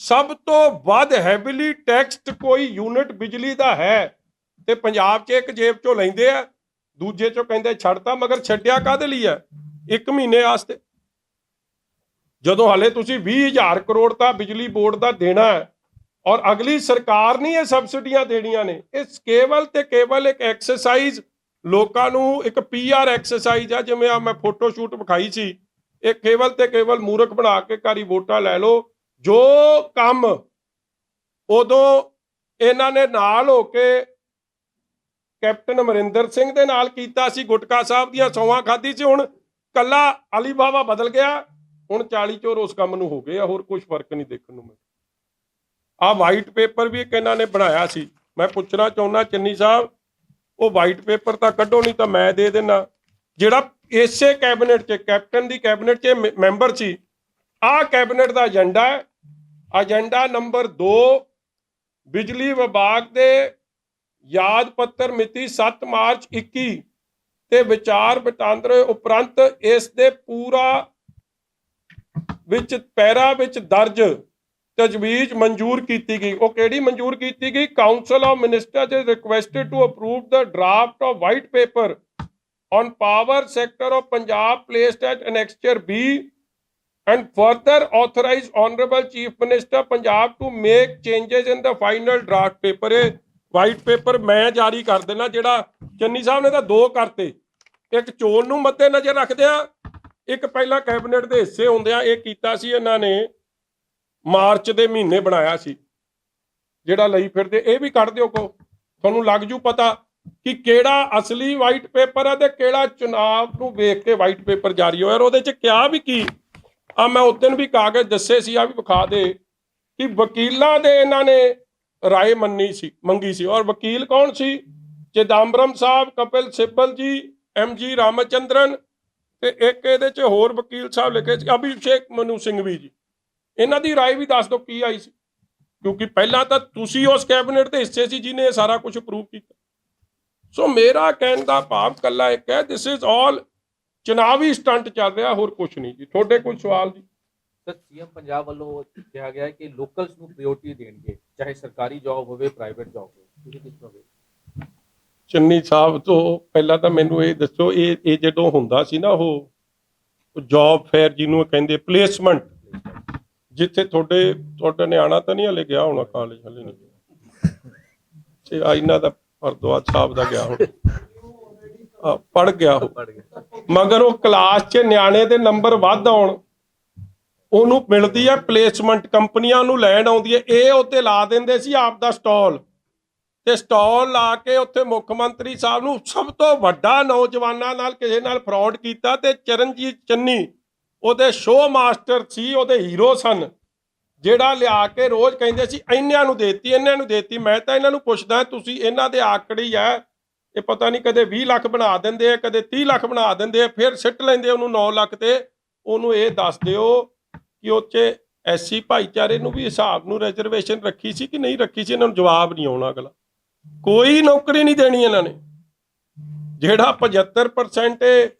ਸਭ ਤੋਂ ਵੱਧ ਹੈਵੀਲੀ ਟੈਕਸਡ ਕੋਈ ਯੂਨਿਟ ਬਿਜਲੀ ਦਾ ਹੈ ਤੇ ਪੰਜਾਬ 'ਚ ਇੱਕ ਜੇਬ 'ਚੋਂ ਲੈਂਦੇ ਆ, ਦੂਜੇ 'ਚੋਂ ਕਹਿੰਦੇ ਛੱਡਤਾ। ਮਗਰ ਛੱਡਿਆ ਕਾਹਦੇ ਲਈ ਹੈ? 1 ਮਹੀਨੇ ਵਾਸਤੇ, ਜਦੋਂ ਹਾਲੇ ਤੁਸੀਂ 20,000 ਕਰੋੜ ਤਾਂ ਬਿਜਲੀ ਬੋਰਡ ਦਾ ਦੇਣਾ ਹੈ। ਔਰ ਅਗਲੀ ਸਰਕਾਰ ਨਹੀਂ ਇਹ ਸਬਸਿਡੀਆਂ ਦੇਣੀਆਂ ਨੇ। ਇਹ ਕੇਵਲ ਤੇ ਕੇਵਲ ਇੱਕ ਐਕਸਰਸਾਈਜ਼, ਲੋਕਾਂ ਨੂੰ ਇੱਕ PR ਐਕਸਰਸਾਈਜ਼ ਆ। ਜਿਵੇਂ ਆ ਮੈਂ ਫੋਟੋ ਸ਼ੂਟ ਵਿਖਾਈ ਸੀ, ਇਹ ਕੇਵਲ ਤੇ ਕੇਵਲ ਮੂਰਖ ਬਣਾ ਕੇ ਘਰੀ ਵੋਟਾਂ ਲੈ ਲਓ। ਜੋ ਕੰਮ ਉਦੋਂ ਇਹਨਾਂ ਨੇ ਨਾਲ ਹੋ ਕੇ ਕੈਪਟਨ ਅਮਰਿੰਦਰ ਸਿੰਘ ਦੇ ਨਾਲ ਕੀਤਾ ਸੀ, ਗੁਟਕਾ ਸਾਹਿਬ ਦੀਆਂ ਸੌਂਹਾਂ ਖਾਧੀ ਸੀ, ਹੁਣ ਕੱਲਾ ਅਲੀ ਬਾਬਾ ਬਦਲ ਗਿਆ, ਹੁਣ 40 ਚੋਰ ਉਸ ਕੰਮ ਨੂੰ ਹੋ ਗਏ ਆ। ਹੋਰ ਕੁਝ ਫਰਕ ਨਹੀਂ ਦੇਖਣ ਨੂੰ ਮਿਲਿਆ। ਆਹ ਵਾਈਟ ਪੇਪਰ ਵੀ ਇੱਕ ਇਹਨਾਂ ਨੇ ਬਣਾਇਆ ਸੀ। ਮੈਂ ਪੁੱਛਣਾ ਚਾਹੁੰਦਾ ਚੰਨੀ ਸਾਹਿਬ, ਉਹ ਵਾਈਟ ਪੇਪਰ ਤਾਂ ਕੱਢੋ, ਨਹੀਂ ਤਾਂ ਮੈਂ ਦੇ ਦੇਣਾ। ਜਿਹੜਾ ਇਸੇ ਕੈਬਨਿਟ 'ਚ ਕੈਪਟਨ ਦੀ ਕੈਬਨਿਟ 'ਚ ਮੈਂਬਰ ਸੀ, ਆਹ ਕੈਬਨਿਟ ਦਾ ਏਜੰਡਾ ਹੈ। ਏਜੰਡਾ ਨੰਬਰ 2, ਬਿਜਲੀ ਵਿਭਾਗ ਦੇ ਯਾਦ ਪੱਤਰ ਮਿਤੀ 7 ਮਾਰਚ 21 ਤੇ ਵਿਚਾਰ ਵਟਾਂਦਰੇ ਉਪਰੰਤ ਇਸ ਦੇ ਪੂਰਾ ਵਿੱਚ ਪੈਰਾ ਵਿੱਚ ਦਰਜ ਤਜਵੀਜ਼ ਮਨਜ਼ੂਰ ਕੀਤੀ ਗਈ। ਉਹ ਕਿਹੜੀ ਮਨਜ਼ੂਰ ਕੀਤੀ ਗਈ? Council of ministers is requested to approve the draft of white paper on power sector of Punjab placed at annexure B and further authorize honorable chief minister Punjab to make changes in the final draft paper। ਇਹ ਵਾਈਟ ਪੇਪਰ ਮੈਂ ਜਾਰੀ ਕਰ ਦੇਣਾ। ਜਿਹੜਾ ਚੰਨੀ ਸਾਹਿਬ ਨੇ ਤਾਂ 2 ਕਰਤੇ, ਇੱਕ ਚੋਣ ਨੂੰ ਮੱਦੇ ਨਜ਼ਰ ਰੱਖਦੇ ਆ, ਇੱਕ ਪਹਿਲਾਂ ਕੈਬਨਿਟ ਦੇ ਹਿੱਸੇ ਹੁੰਦੇ ਆ। ਇਹ ਕੀਤਾ ਸੀ ਇਹਨਾਂ ਨੇ ਮਾਰਚ ਦੇ ਮਹੀਨੇ ਬਣਾਇਆ ਸੀ, ਜਿਹੜਾ ਲਈ ਫਿਰਦੇ। ਇਹ ਵੀ ਕੱਢ ਦਿਓ, ਕੋ ਤੁਹਾਨੂੰ ਲੱਗ ਜੂ ਪਤਾ ਕਿ ਕਿਹੜਾ ਅਸਲੀ ਵਾਈਟ ਪੇਪਰ ਹੈ ਤੇ ਕਿਹੜਾ ਚੁਣਾਵ ਨੂੰ ਵੇਖ ਕੇ ਵਾਈਟ ਪੇਪਰ ਜਾਰੀ ਹੋਇਆ। ਉਹਦੇ 'ਚ ਕਿਹਾ ਵੀ ਕੀ ਆ, ਮੈਂ ਉਸ ਦਿਨ ਵੀ ਕਾਗਜ਼ ਦੱਸੇ ਸੀ, ਆ ਵੀ ਵਿਖਾ ਦੇ ਕਿ ਵਕੀਲਾਂ ਦੇ ਇਹਨਾਂ ਨੇ ਰਾਏ ਮੰਗੀ ਸੀ। ਔਰ ਵਕੀਲ ਕੌਣ ਸੀ? ਚਿਦੰਬਰਮ ਸਾਹਿਬ, ਕਪਿਲ ਸਿੱਬਲ ਜੀ, MG ਰਾਮਚੰਦਰਨ ਤੇ ਇੱਕ ਇਹਦੇ 'ਚ ਹੋਰ ਵਕੀਲ ਸਾਹਿਬ ਲਿਖੇ ਸੀ, ਅਭਿਸ਼ੇਕ ਮਨੂ ਸਿੰਘਵੀ ਜੀ। ਇਹਨਾਂ ਦੀ ਰਾਏ ਵੀ ਦੱਸ ਦਿਓ ਕੀ ਆਈ ਸੀ, ਕਿਉਂਕਿ ਪਹਿਲਾਂ ਤਾਂ ਤੁਸੀਂ ਉਸ ਕੈਬਨਿਟ ਦੇ ਹਿੱਸੇ ਸੀ ਜਿਹਨੇ ਇਹ ਸਾਰਾ ਕੁਝ ਅਪਰੂਵ ਕੀਤਾ। ਸੋ ਮੇਰਾ ਕਹਿਣ ਦਾ ਭਾਵ ਕੱਲਾ ਇੱਕ ਹੈ, ਦਿਸ ਇਜ਼ ਆਲ ਚੁਣਾਵੀ ਸਟੰਟ ਚੱਲ ਰਿਹਾ, ਹੋਰ ਕੁਝ ਨਹੀਂ ਜੀ। ਤੁਹਾਡੇ ਕੋਈ ਸਵਾਲ ਜੀ? ਸਰ, ਸੀਐਮ ਪੰਜਾਬ ਵੱਲੋਂ ਕਿਹਾ ਗਿਆ ਹੈ ਕਿ ਲੋਕਲਸ ਨੂੰ ਪ੍ਰਾਇੋਰਟੀ ਦੇਣਗੇ, ਚਾਹੇ ਸਰਕਾਰੀ ਜੌਬ ਹੋਵੇ ਪ੍ਰਾਈਵੇਟ ਜੌਬ ਹੋਵੇ, ਤੁਸੀਂ ਕਿਸ ਤਰ੍ਹਾਂ ਵੇਖਦੇ? ਚੰਨੀ ਸਾਹਿਬ ਤੋਂ ਪਹਿਲਾਂ ਤਾਂ ਮੈਨੂੰ ਇਹ ਦੱਸੋ, ਇਹ ਜਦੋਂ ਹੁੰਦਾ ਸੀ ਨਾ ਉਹ ਜੌਬ ਫੇਅਰ ਜਿਹਨੂੰ ਕਹਿੰਦੇ ਪਲੇਸਮੈਂਟ, ਜਿੱਥੇ ਤੁਹਾਡਾ ਨਿਆਣਾ ਤਾਂ ਨਹੀਂ ਹਲੇ ਗਿਆ ਹੋਣਾ ਕਾਲਜ, ਹਲੇ ਨਹੀਂ ਇਹਨਾਂ ਦਾ ਹਰਦੁਆਰ ਸਾਹਿਬ ਦਾ ਗਿਆ ਹੁਣ, ਪੜ੍ਹ ਗਿਆ ਉਹ, ਮਗਰ ਉਹ ਕਲਾਸ 'ਚ ਨਿਆਣੇ ਦੇ ਨੰਬਰ ਵੱਧ ਆਉਣ, ਉਹਨੂੰ ਮਿਲਦੀ ਹੈ ਪਲੇਸਮੈਂਟ, ਕੰਪਨੀਆਂ ਉਹਨੂੰ ਲੈਣ ਆਉਂਦੀ ਹੈ। ਇਹ ਉੱਤੇ ਲਾ ਦਿੰਦੇ ਸੀ ਆਪ ਦਾ ਸਟਾਲ, ਤੇ ਸਟਾਲ ਲਾ ਕੇ ਉੱਥੇ ਮੁੱਖ ਮੰਤਰੀ ਸਾਹਿਬ ਨੂੰ ਸਭ ਤੋਂ ਵੱਡਾ ਨੌਜਵਾਨਾਂ ਨਾਲ ਕਿਸੇ ਨਾਲ ਫਰਾਡ ਕੀਤਾ, ਤੇ ਚਰਨਜੀਤ ਚੰਨੀ ਉਹਦੇ ਸ਼ੋਅ ਮਾਸਟਰ ਸੀ, ਉਹਦੇ ਹੀਰੋ ਸਨ, ਜਿਹੜਾ ਲਿਆ ਕੇ ਰੋਜ਼ ਕਹਿੰਦੇ ਸੀ ਇੰਨਿਆਂ ਨੂੰ ਦੇਤੀ, ਇੰਨਿਆਂ ਨੂੰ ਦੇਤੀ। ਮੈਂ ਤਾਂ ਇਹਨਾਂ ਨੂੰ ਪੁੱਛਦਾ, ਤੁਸੀਂ ਇਹਨਾਂ ਦੇ ਆਕੜੀ ਹੈ, ਇਹ ਪਤਾ ਨਹੀਂ ਕਦੇ 20 ਲੱਖ ਬਣਾ ਦਿੰਦੇ ਆ, ਕਦੇ 30 ਲੱਖ ਬਣਾ ਦਿੰਦੇ ਆ, ਫਿਰ ਸਿੱਟ ਲੈਂਦੇ ਉਹਨੂੰ 9 ਲੱਖ ਤੇ। ਉਹਨੂੰ ਇਹ ਦੱਸ ਦਿਓ ਕਿ ਉਹ 'ਚ SC ਭਾਈਚਾਰੇ ਨੂੰ ਵੀ ਹਿਸਾਬ ਨੂੰ ਰਿਜ਼ਰਵੇਸ਼ਨ ਰੱਖੀ ਸੀ ਕਿ ਨਹੀਂ ਰੱਖੀ ਸੀ। ਇਹਨਾਂ ਨੂੰ ਜਵਾਬ ਨਹੀਂ ਆਉਣਾ, ਅਗਲਾ ਕੋਈ ਨੌਕਰੀ ਨਹੀਂ ਦੇਣੀ ਇਹਨਾਂ ਨੇ। ਜਿਹੜਾ 75%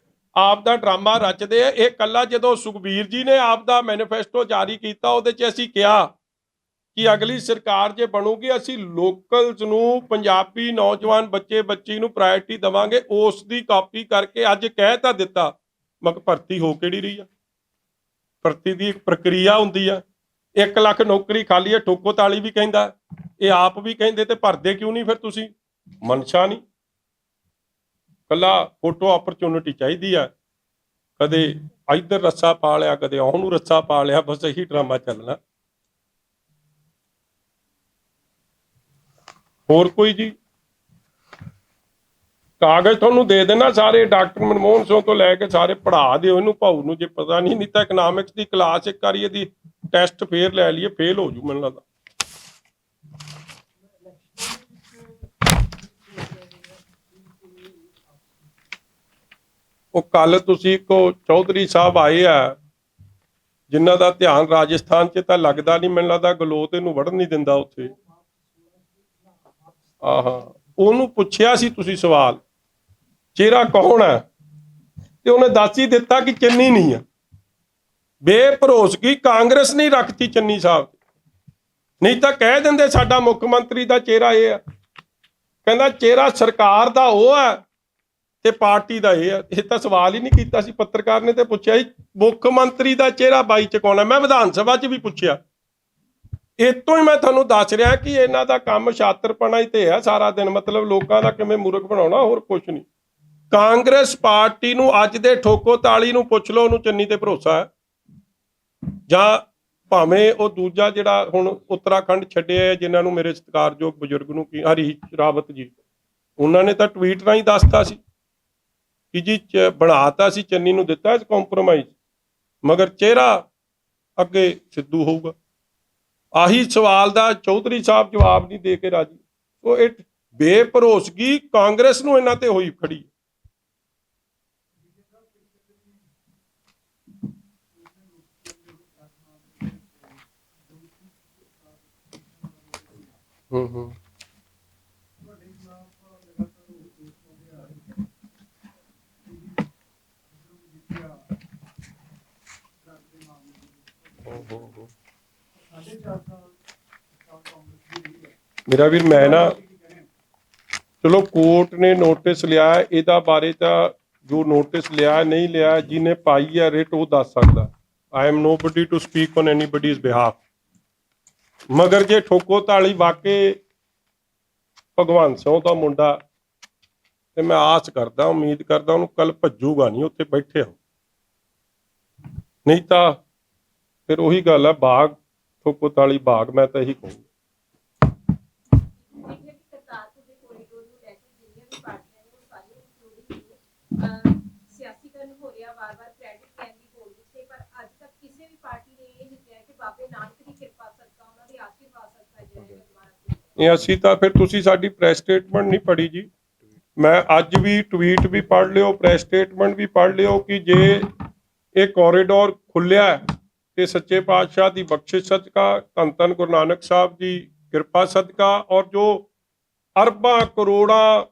ਆਪ ਦਾ ਡਰਾਮਾ ਰਚਦੇ ਆ, ਇਹ ਕੱਲਾ ਜਦੋਂ ਸੁਖਬੀਰ ਜੀ ਨੇ ਆਪ ਦਾ ਮੈਨੀਫੈਸਟੋ ਜਾਰੀ ਕੀਤਾ, ਉਹਦੇ 'ਚ ਅਸੀਂ ਕਿਹਾ ਕਿ ਅਗਲੀ ਸਰਕਾਰ ਜੇ ਬਣੂਗੀ, ਅਸੀਂ ਲੋਕਲਸ ਨੂੰ, ਪੰਜਾਬੀ ਨੌਜਵਾਨ ਬੱਚੀ ਨੂੰ ਪ੍ਰਾਇੋਰਟੀ ਦੇਵਾਂਗੇ। ਉਸ ਦੀ ਕਾਪੀ ਕਰਕੇ ਅੱਜ ਕਹਿ ਤਾਂ ਦਿੱਤਾ, ਮਗਰ ਭਰਤੀ ਹੋ ਕਿਹੜੀ ਰਹੀ ਆ? ਭਰਤੀ ਦੀ ਇੱਕ ਪ੍ਰਕਿਰਿਆ ਹੁੰਦੀ ਆ। 1 ਲੱਖ ਨੌਕਰੀ ਖਾਲੀ ਹੈ, ਠੋਕੋ ਤਾਲੀ ਵੀ ਕਹਿੰਦਾ, ਇਹ ਆਪ ਵੀ ਕਹਿੰਦੇ, ਤੇ ਭਰਦੇ ਕਿਉਂ ਨਹੀਂ ਫਿਰ ਤੁਸੀਂ? ਮਨਸ਼ਾ ਨਹੀਂ, ਕੱਲਾ ਫੋਟੋ ਆਪਰਚੁਨਿਟੀ ਚਾਹੀਦੀ ਆ। ਕਦੇ ਇੱਧਰ ਰੱਸਾ ਪਾ ਲਿਆ, ਕਦੇ ਉਹਨੂੰ ਰੱਸਾ ਪਾ ਲਿਆ, ਬਸ ਇਹੀ ਡਰਾਮਾ ਚੱਲਣਾ। ਹੋਰ ਕੋਈ ਜੀ? ਕਾਗਜ਼ ਤੁਹਾਨੂੰ ਦੇ ਦੇਣਾ ਸਾਰੇ, ਡਾਕਟਰ ਮਨਮੋਹਨ ਸਿੰਘ ਤੋਂ ਲੈ ਕੇ ਸਾਰੇ ਪੜ੍ਹਾ ਦਿਓ ਇਹਨੂੰ, ਭਾਊ ਨੂੰ, ਜੇ ਪਤਾ ਨਹੀਂ ਤਾਂ ਇਕਨੋਮਿਕਸ ਦੀ ਕਲਾਸ ਇੱਕ ਵਾਰੀ ਇਹਦੀ ਟੈਸਟ ਫੇਰ ਲੈ ਲਈਏ, ਫੇਲ ਹੋ ਜੂ ਮੈਨੂੰ ਲੱਗਦਾ। ਉਹ ਕੱਲ ਤੁਸੀਂ ਇੱਕ ਚੌਧਰੀ ਸਾਹਿਬ ਆਏ ਆ, ਜਿਨ੍ਹਾਂ ਦਾ ਧਿਆਨ ਰਾਜਸਥਾਨ 'ਚ ਤਾਂ ਲੱਗਦਾ ਨਹੀਂ, ਮੈਨੂੰ ਲੱਗਦਾ ਗਲੋਤ ਇਹਨੂੰ ਵੜਨ ਨਹੀਂ ਦਿੰਦਾ ਉੱਥੇ। ਉਹਨੂੰ ਪੁੱਛਿਆ ਸੀ ਤੁਸੀਂ ਸਵਾਲ, ਚਿਹਰਾ ਕੌਣ ਹੈ, ਤੇ ਉਹਨੇ ਦੱਸ ਹੀ ਦਿੱਤਾ ਕਿ ਚੰਨੀ ਨਹੀਂ ਆ। ਬੇਭਰੋਸਗੀ ਕਾਂਗਰਸ ਨਹੀਂ ਰੱਖਤੀ ਚੰਨੀ ਸਾਹਿਬ, ਨਹੀਂ ਤਾਂ ਕਹਿ ਦਿੰਦੇ ਸਾਡਾ ਮੁੱਖ ਮੰਤਰੀ ਦਾ ਚਿਹਰਾ ਇਹ ਆ। ਕਹਿੰਦਾ ਚਿਹਰਾ ਸਰਕਾਰ ਦਾ ਉਹ ਹੈ ਤੇ ਪਾਰਟੀ ਦਾ ਇਹ ਆ। ਇਹ ਤਾਂ ਸਵਾਲ ਹੀ ਨਹੀਂ ਕੀਤਾ ਸੀ, ਪੱਤਰਕਾਰ ਨੇ ਤੇ ਪੁੱਛਿਆ ਸੀ ਮੁੱਖ ਮੰਤਰੀ ਦਾ ਚਿਹਰਾ 22 ਚ ਕੌਣ ਹੈ। ਮੈਂ ਵਿਧਾਨ ਸਭਾ 'ਚ ਵੀ ਪੁੱਛਿਆ। ਇਤੋਂ ਹੀ ਮੈਂ ਤੁਹਾਨੂੰ ਦੱਸ ਰਿਹਾ ਕਿ ਇਹਨਾਂ ਦਾ ਕੰਮ ਛਾਤਰਪਣਾ ਹੀ ਤੇ ਹੈ ਸਾਰਾ ਦਿਨ, ਮਤਲਬ ਲੋਕਾਂ ਦਾ ਕਿਵੇਂ ਮੂਰਖ ਬਣਾਉਣਾ, ਹੋਰ ਕੁਛ ਨਹੀਂ। ਕਾਂਗਰਸ ਪਾਰਟੀ ਨੂੰ ਅੱਜ ਦੇ ਠੋਕੋ ਤਾਲੀ ਨੂੰ ਪੁੱਛ ਲਓ, ਉਹਨੂੰ ਚੰਨੀ ਤੇ ਭਰੋਸਾ ਹੈ, ਜਾਂ ਭਾਵੇਂ ਉਹ ਦੂਜਾ ਜਿਹੜਾ ਹੁਣ ਉੱਤਰਾਖੰਡ ਛੱਡਿਆ, ਜਿਨ੍ਹਾਂ ਨੂੰ ਮੇਰੇ ਸਤਿਕਾਰਯੋਗ ਬਜ਼ੁਰਗ ਨੂੰ ਕੀ ਹਰੀਸ਼ ਰਾਵਤ ਜੀ, ਉਹਨਾਂ ਨੇ ਤਾਂ ਟਵੀਟ ਰਾਹੀਂ ਦੱਸਤਾ ਸੀ ਕਿ ਜੀ ਬਣਾਤਾ ਸੀ, ਚੰਨੀ ਨੂੰ ਦਿੱਤਾ ਕੰਪਰੋਮਾਈਜ਼, ਮਗਰ ਚਿਹਰਾ ਅੱਗੇ ਸਿੱਧੂ ਹੋਊਗਾ। ਆਹੀ ਸਵਾਲ ਦਾ ਚੌਧਰੀ ਸਾਹਿਬ ਜਵਾਬ ਨਹੀਂ ਦੇ ਕੇ ਰਾਜੀ। ਉਹ ਬੇਭਰੋਸਗੀ ਕਾਂਗਰਸ ਨੂੰ ਇਹਨਾਂ ਤੇ ਹੋਈ ਖੜੀ। ਹੂੰ ਮੇਰਾ ਵੀਰ, ਮੈਂ ਨਾ ਚਲੋ ਕੋਰਟ ਨੇ ਨੋਟਿਸ ਲਿਆ, ਇਹਦਾ ਬਾਰੇ ਤਾਂ ਜੋ ਨੋਟਿਸ ਲਿਆ ਨਹੀਂ ਲਿਆ, ਜਿਹਨੇ ਪਾਈ ਹੈ ਰਿਟ ਉਹ ਦੱਸ ਸਕਦਾ। I am nobody to speak on anybody's behalf. ਮਗਰ ਜੇ ਠੋਕੋ ਤਾਲੀ ਵਾਕਈ ਭਗਵੰਤ ਸਿੰਘ ਦਾ ਮੁੰਡਾ, ਤੇ ਮੈਂ ਆਸ ਕਰਦਾ, ਉਮੀਦ ਕਰਦਾ ਉਹਨੂੰ ਕੱਲ ਭੱਜੂਗਾ ਨਹੀਂ, ਉੱਥੇ ਬੈਠੇ ਹੋ। ਨਹੀਂ ਤਾਂ ਫਿਰ ਉਹੀ ਗੱਲ ਹੈ, ਬਾਗ ਠੋਕੋ ਤਾਲੀ ਬਾਗ, ਮੈਂ ਤਾਂ ਇਹੀ ਕਹੂੰਗਾ। ਸਿਆਸੀਕਰਨ ਹੋ ਰਿਹਾ, ਵਾਰ-ਵਾਰ ਕ੍ਰੈਡਿਟ ਲੈਣ ਦੀ ਹੋੜ ਵਿੱਚ ਹੈ, ਪਰ ਅੱਜ ਤੱਕ ਕਿਸੇ ਵੀ ਪਾਰਟੀ ਨੇ ਇਹ ਨਹੀਂ ਕਿਹਾ ਕਿ ਬਾਬੇ ਨਾਨਕ ਦੀ ਕਿਰਪਾ ਸਦਕਾ, ਉਹਨਾਂ ਦੇ ਆਸ਼ੀਰਵਾਦ ਸਦਕਾ ਜਿਹੜਾ ਦੁਬਾਰਾ। ਇਹ ਅਸੀਂ ਤਾਂ ਫਿਰ ਤੁਸੀਂ ਸਾਡੀ ਪ੍ਰੈਸ ਸਟੇਟਮੈਂਟ ਨਹੀਂ ਪੜ੍ਹੀ ਜੀ। ਮੈਂ ਅੱਜ ਵੀ ਟਵੀਟ ਵੀ ਪੜ੍ਹ ਲਿਓ, ਪ੍ਰੈਸ ਸਟੇਟਮੈਂਟ ਵੀ ਪੜ੍ਹ ਲਿਓ ਕਿ ਜੇ ਇਹ ਕੋਰੀਡੋਰ ਖੁੱਲਿਆ ਤੇ ਸੱਚੇ ਪਾਤਸ਼ਾਹ ਦੀ ਬਖਸ਼ਿਸ਼ ਸਦਕਾ, ਧੰਨ ਧੰਨ ਗੁਰੂ ਨਾਨਕ ਸਾਹਿਬ ਦੀ ਕਿਰਪਾ ਸਦਕਾ, ਔਰ ਜੋ ਅਰਬਾਂ ਕਰੋੜਾਂ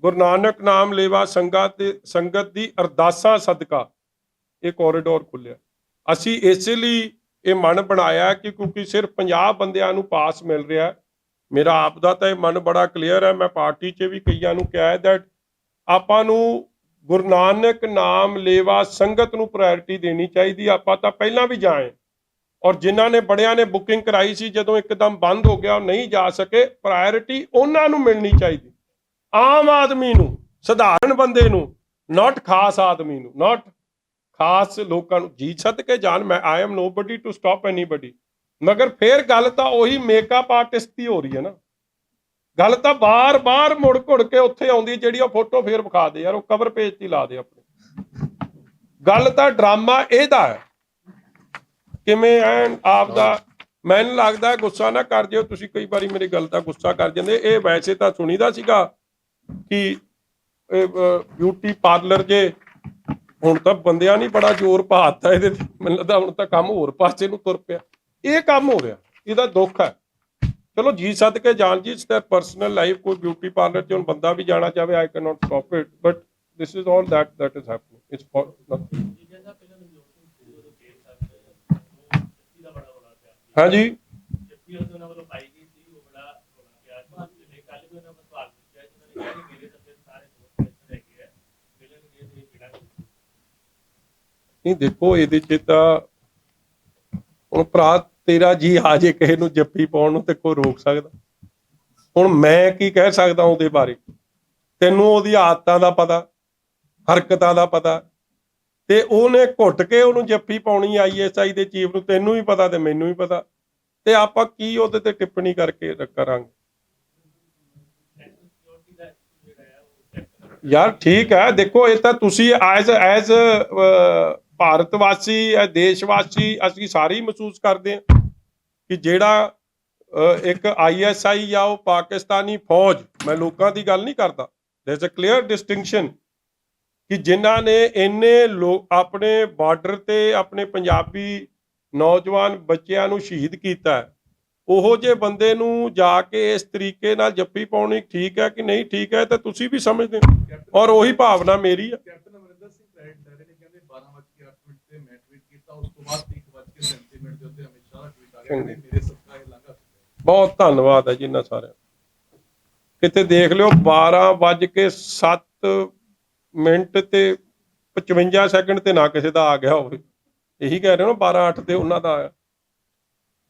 ਗੁਰੂ ਨਾਨਕ ਨਾਮ ਲੇਵਾ ਸੰਗਤ ਦੀ ਅਰਦਾਸਾਂ ਸਦਕਾ ਇਹ ਕੋਰੀਡੋਰ ਖੁੱਲਿਆ। ਅਸੀਂ ਇਸੇ ਲਈ ਇਹ ਮਨ ਬਣਾਇਆ ਕਿ ਕਿਉਂਕਿ ਸਿਰਫ 50 ਬੰਦਿਆਂ ਨੂੰ ਪਾਸ ਮਿਲ ਰਿਹਾ। ਮੇਰਾ ਆਪ ਦਾ ਤਾਂ ਇਹ ਮਨ ਬੜਾ ਕਲੀਅਰ ਹੈ, ਮੈਂ ਪਾਰਟੀ 'ਚ ਵੀ ਕਈਆਂ ਨੂੰ ਕਿਹਾ ਦੈਟ ਆਪਾਂ ਨੂੰ ਗੁਰੂ ਨਾਨਕ ਨਾਮ ਲੇਵਾ ਸੰਗਤ ਨੂੰ ਪ੍ਰਾਇੋਰਟੀ ਦੇਣੀ ਚਾਹੀਦੀ। ਆਪਾਂ ਤਾਂ ਪਹਿਲਾਂ ਵੀ ਜਾਏ, ਔਰ ਜਿਨ੍ਹਾਂ ਨੇ ਬੜਿਆਂ ਨੇ ਬੁਕਿੰਗ ਕਰਾਈ ਸੀ, ਜਦੋਂ ਇੱਕਦਮ ਬੰਦ ਹੋ ਗਿਆ, ਉਹ ਨਹੀਂ ਜਾ ਸਕੇ, ਪ੍ਰਾਇੋਰਟੀ ਉਹਨਾਂ ਨੂੰ ਮਿਲਣੀ ਚਾਹੀਦੀ, ਆਮ ਆਦਮੀ ਨੂੰ, ਸਧਾਰਨ ਬੰਦੇ ਨੂੰ, ਨਾਟ ਖਾਸ ਆਦਮੀ ਨੂੰ, ਨਾਟ ਖਾਸ ਲੋਕਾਂ ਨੂੰ। ਜੀ ਸਦਕੇ ਜਾਣ, ਮੈਂ I am nobody to stop anybody. ਮਗਰ ਫਿਰ ਗੱਲ ਤਾਂ ਉਹੀ ਮੇਕਅਪ ਆਰਟਿਸਟ ਦੀ ਹੋ ਰਹੀ ਹੈ ਨਾ। ਗੱਲ ਤਾਂ ਬਾਰ-ਬਾਰ ਮੁੜ ਘੁੜ ਕੇ ਉੱਥੇ ਆਉਂਦੀ, ਜਿਹੜੀ ਉਹ ਫੋਟੋ ਫੇਰ ਵਿਖਾ ਦੇ ਯਾਰ, ਉਹ ਕਵਰ ਪੇਜ ਤੇ ਲਾ ਦੇ ਆਪਣੇ। ਗੱਲ ਤਾਂ ਡਰਾਮਾ ਇਹਦਾ ਹੈ। ਕਿਵੇਂ ਐਨ ਆਪਦਾ, ਮੈਨੂੰ ਲੱਗਦਾ ਗੁੱਸਾ ਨਾ ਕਰ ਜਿਓ ਤੁਸੀਂ, ਕਈ ਵਾਰੀ ਮੇਰੀ ਗੱਲ ਤਾਂ ਗੁੱਸਾ ਕਰ ਜਾਂਦੇ। ਇਹ ਵੈਸੇ ਤਾਂ ਸੁਣੀਦਾ ਸੀਗਾ ਕਿ ਬਿਊਟੀ ਪਾਰਲਰ ਜੇ, ਹੁਣ ਤਾਂ ਬੰਦਿਆਂ ਨਹੀਂ ਬੜਾ ਜ਼ੋਰ ਪਾ ਦਿੱਤਾ ਇਹਦੇ ਤੇ, ਮੈਨੂੰ ਲੱਗਦਾ ਹੁਣ ਤਾਂ ਕੰਮ ਹੋਰ ਪਾਸੇ ਨੂੰ ਤੁਰ ਪਿਆ। ਇਹ ਕੰਮ ਹੋ ਰਿਹਾ, ਇਹਦਾ ਦੁੱਖ ਹੈ। ਚਲੋ ਜੀ ਸਦਕੇ ਜਾਣ ਜੀ, ਇਸ ਪਰਸਨਲ ਲਾਈਫ, ਕੋਈ ਬਿਊਟੀ ਪਾਰਲਰ 'ਚ ਹੁਣ ਬੰਦਾ ਵੀ ਜਾਣਾ ਚਾਹੇ, I can not stop it, but this is all that is happening. It's for nothing. ਹਾਂਜੀ, ਨਹੀਂ ਦੇਖੋ ਇਹਦੇ 'ਚ ਤਾਂ ਹੁਣ ਭਰਾ ਤੇਰਾ ਜੀ ਆ ਜੇ ਕਿਸੇ ਨੂੰ ਜੱਫੀ ਪਾਉਣ ਨੂੰ ਤੇ ਕੋਈ ਰੋਕ ਸਕਦਾ? ਹੁਣ ਮੈਂ ਕੀ ਕਹਿ ਸਕਦਾ ਉਹਦੇ ਬਾਰੇ? ਤੈਨੂੰ ਉਹਦੀ ਆਦਤਾਂ ਦਾ ਪਤਾ, ਹਰਕਤਾਂ ਦਾ ਪਤਾ, ਤੇ ਉਹਨੇ ਘੁੱਟ ਕੇ ਉਹਨੂੰ ਜੱਫੀ ਪਾਉਣੀ ISI ਦੇ ਚੀਫ ਨੂੰ, ਤੈਨੂੰ ਵੀ ਪਤਾ ਤੇ ਮੈਨੂੰ ਵੀ ਪਤਾ, ਤੇ ਆਪਾਂ ਕੀ ਉਹਦੇ ਤੇ ਟਿੱਪਣੀ ਕਰਕੇ ਕਰਾਂਗੇ? ਯਾਰ ਠੀਕ ਹੈ, ਦੇਖੋ ਇਹ ਤਾਂ ਤੁਸੀਂ ਐਜ਼ ਭਾਰਤ ਵਾਸੀ, ਦੇਸ਼ ਵਾਸੀ, ਅਸੀਂ ਸਾਰੇ ਹੀ ਮਹਿਸੂਸ ਕਰਦੇ ਹਾਂ ਕਿ ਜਿਹੜਾ ਇੱਕ ISI ਜਾਂ ਉਹ ਪਾਕਿਸਤਾਨੀ ਫੌਜ, ਮੈਂ ਲੋਕਾਂ ਦੀ ਗੱਲ ਨਹੀਂ ਕਰਦਾ, ਦੇयर इज अ ਕਲੀਅਰ ਡਿਸਟਿੰਕਸ਼ਨ ਕਿ ਜਿਨ੍ਹਾਂ ਨੇ ਇੰਨੇ ਲੋਕ ਆਪਣੇ ਬਾਰਡਰ ਤੇ ਆਪਣੇ ਪੰਜਾਬੀ ਨੌਜਵਾਨ ਬੱਚਿਆਂ ਨੂੰ ਸ਼ਹੀਦ ਕੀਤਾ, ਉਹੋ ਜਿਹੇ ਬੰਦੇ ਨੂੰ ਜਾ ਕੇ ਇਸ ਤਰੀਕੇ ਨਾਲ ਜੱਫੀ ਪਾਉਣੀ ਠੀਕ ਹੈ ਕਿ ਨਹੀਂ ਠੀਕ ਹੈ, ਤਾਂ ਤੁਸੀਂ ਵੀ ਸਮਝਦੇ ਹੋ, ਔਰ ਉਹੀ ਭਾਵਨਾ ਮੇਰੀ ਹੈ। ਕੈਪਟਨ ਅਮਰਿੰਦਰ ਸਿੰਘ ਡਰੇ ਨੇ ਕਹਿੰਦੇ 12:08 ਤੇ ਮੈਂ ਟਵੀਟ ਕੀਤਾ, ਉਸ ਤੋਂ ਬਾਅਦ 1:37 ਦੇ ਉੱਤੇ ਅਮਿਤ ਸ਼ਾਹ ਦਾ ਟਵੀਟ ਆ ਗਿਆ, ਕਹਿੰਦੇ ਮੇਰੇ ਸਦਕਾ ਇਹ ਲੰਘਾ। ਬਹੁਤ ਧੰਨਵਾਦ ਹੈ ਜੀ ਇਹਨਾਂ ਸਾਰਿਆਂ। ਕਿਤੇ ਦੇਖ ਲਿਓ 12:07 ਤੇ 55 ਸੈਕਿੰਡ ਤੇ ਨਾ ਕਿਸੇ ਦਾ ਆ ਗਿਆ ਹੋਵੇ, ਇਹੀ ਕਹਿ ਰਹੇ ਹੋ ਨਾ, 12:08 ਤੇ ਉਹਨਾਂ ਦਾ ਆਇਆ।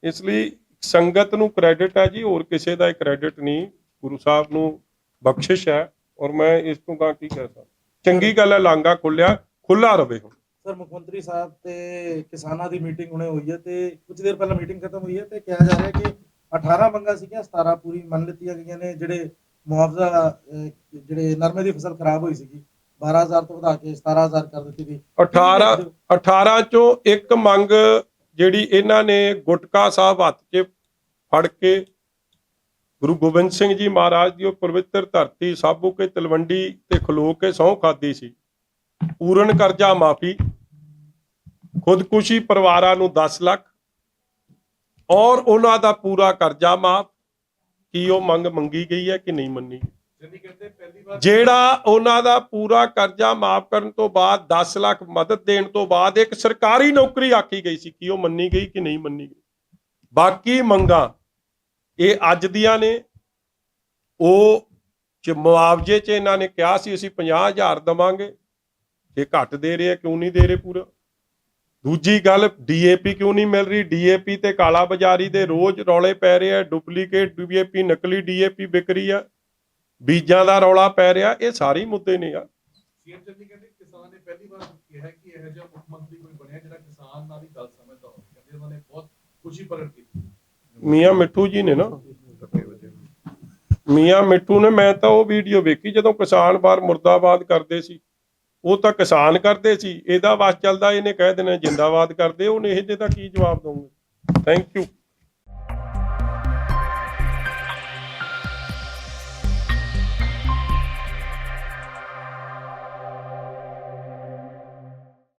ਇਸ ਲਈ ਸੰਗਤ ਨੂੰ ਕ੍ਰੈਡਿਟ ਹੈ ਜੀ, ਹੋਰ ਕਿਸੇ ਦਾ ਕ੍ਰੈਡਿਟ ਨਹੀਂ, ਗੁਰੂ ਸਾਹਿਬ ਨੂੰ ਬਖਸ਼ਿਸ਼ ਹੈ, ਔਰ ਮੈਂ ਇਸ ਤੋਂ ਗਾ ਕੀ ਕਹਿ ਸਕਦਾ। ਚੰਗੀ ਗੱਲ ਹੈ, ਲਾਂਘਾ ਖੁੱਲਾ ਰਵੇ। ਹੁਣ ਸਰ, ਮੁੱਖ ਮੰਤਰੀ ਸਾਹਿਬ ਤੇ ਕਿਸਾਨਾਂ ਦੀ ਮੀਟਿੰਗ ਹੁਣੇ ਹੋਈ ਹੈ, ਤੇ ਕੁਝ ਦੇਰ ਪਹਿਲਾਂ ਮੀਟਿੰਗ ਖਤਮ ਹੋਈ ਹੈ, ਤੇ ਕਿਹਾ ਜਾ ਰਿਹਾ ਕਿ 18 ਮੰਗਾਂ ਸੀਗੀਆਂ, 17 ਪੂਰੀ ਮੰਨ ਲਿੱਤੀਆਂ ਗਈਆਂ ਨੇ। ਜਿਹੜੇ ਮੁਆਵਜ਼ਾ, ਜਿਹੜੇ ਨਰਮੇ ਦੀ ਫਸਲ ਖਰਾਬ ਹੋਈ ਸੀਗੀ, 12,000 ਤੋਂ ਵਧਾ ਕੇ 17,000 ਕਰ ਦਿੱਤੀ ਗਈ। 18 ਚੋਂ ਇੱਕ ਮੰਗ ਜਿਹੜੀ ਇਹਨਾਂ ਨੇ ਗੁਟਕਾ ਸਾਹਿਬ ਹੱਥ 'ਚ ਫੜ ਕੇ ਗੁਰੂ ਗੋਬਿੰਦ ਸਿੰਘ ਜੀ ਮਹਾਰਾਜ ਦੀ ਉਹ ਪਵਿੱਤਰ ਧਰਤੀ ਸਾਬੂ ਕੇ ਤਲਵੰਡੀ ਤੇ ਖਲੋ ਕੇ ਸਹੁੰ ਖਾਦੀ ਸੀ, ਪੂਰਨ ਕਰਜ਼ਾ ਮਾਫੀ, ਖੁਦਕੁਸ਼ੀ ਪਰਿਵਾਰਾਂ ਨੂੰ 10 ਲੱਖ ਔਰ ਉਹਨਾਂ ਦਾ ਪੂਰਾ ਕਰਜ਼ਾ ਮਾਫ। ਕੀ ਉਹ ਮੰਗ ਮੰਗੀ ਗਈ ਹੈ ਕਿ ਨਹੀਂ ਮੰਨੀ? ਚੰਨੀ ਕਹਿੰਦੇ ਪਹਿਲੀ ਵਾਰ ਜਿਹੜਾ ਉਹਨਾਂ ਦਾ ਪੂਰਾ ਕਰਜ਼ਾ ਮਾਫ ਕਰਨ ਤੋਂ ਬਾਅਦ 10 ਲੱਖ ਮਦਦ ਦੇਣ ਤੋਂ ਬਾਅਦ ਇੱਕ ਸਰਕਾਰੀ ਨੌਕਰੀ ਆਖੀ ਗਈ ਸੀ, ਕੀ ਉਹ ਮੰਨੀ ਗਈ ਕਿ ਨਹੀਂ ਮੰਨੀ ਗਈ? ਬਾਕੀ ਮੰਗਾਂ ਇਹ ਅੱਜ ਦੀਆਂ ਨੇ। ਉਹ ਮੁਆਵਜ਼ੇ 'ਚ ਇਹਨਾਂ ਨੇ ਕਿਹਾ ਸੀ ਅਸੀਂ 50,000 ਦੇਵਾਂਗੇ, ਜੇ ਘੱਟ ਦੇ ਰਹੇ ਆ ਕਿਉਂ ਨਹੀਂ ਦੇ ਰਹੇ ਪੂਰਾ? ਦੂਜੀ ਗੱਲ, ਡੀਏਪੀ ਕਿਉਂ ਨਹੀਂ ਮਿਲ ਰਹੀ? ਡੀਏਪੀ ਤੇ ਕਾਲਾ ਬਾਜ਼ਾਰੀ ਦੇ ਰੋਜ਼ ਰੌਲੇ ਪੈ ਰਹੇ ਆ, ਡੁਪਲੀਕੇਟ ਡੀਏਪੀ, ਨਕਲੀ ਡੀਏਪੀ ਵਿਕ ਰਹੀ ਆ, ਬੀਜਾਂ ਦਾ ਰੌਲਾ ਪੈ ਰਿਹਾ। ਇਹ ਸਾਰੇ ਮੁੱਦੇ ਨੇ ਯਾਰ। ਸੀਐਮ ਚੰਨੀ ਕਹਿੰਦੇ ਕਿਸਾਨ ਨੇ ਪਹਿਲੀ ਵਾਰ ਕਿਹਾ ਕਿ ਇਹੋ ਜਿਹਾ ਮੁੱਖ ਮੰਤਰੀ ਕੋਈ ਬਣਿਆ ਜਿਹੜਾ ਕਿਸਾਨ ਨਾਲ ਦੀ ਗੱਲ ਸਮਝਦਾ ਹੋਵੇ। ਕਹਿੰਦੇ ਉਹਨਾਂ ਨੇ ਬਹੁਤ ਖੁਸ਼ੀ ਪ੍ਰਗਟ ਕੀਤੀ। ਮੀਆਂ ਮਿੱਠੂ ਜੀ ਨੇ ਨਾ, ਮੀਆਂ ਮਿੱਠੂ ਨੇ, ਮੈਂ ਤਾਂ ਉਹ ਵੀਡੀਓ ਵੇਖੀ ਜਦੋਂ ਕਿਸਾਨ ਬਾਰ ਮੁਰਦਾਬਾਦ ਕਰਦੇ ਸੀ। ਉਹ ਤਾਂ ਕਿਸਾਨ ਕਰਦੇ ਸੀ, ਇਹਦਾ ਵਸ ਚੱਲਦਾ ਇਹਨੇ ਕਹਿ ਦੇਣਾ ਜਿੰਦਾਬਾਦ ਕਰਦੇ। ਉਹਨੇ ਇਹਦੇ ਦਾ ਕੀ ਜਵਾਬ ਦਊਂਗੇ? Thank you.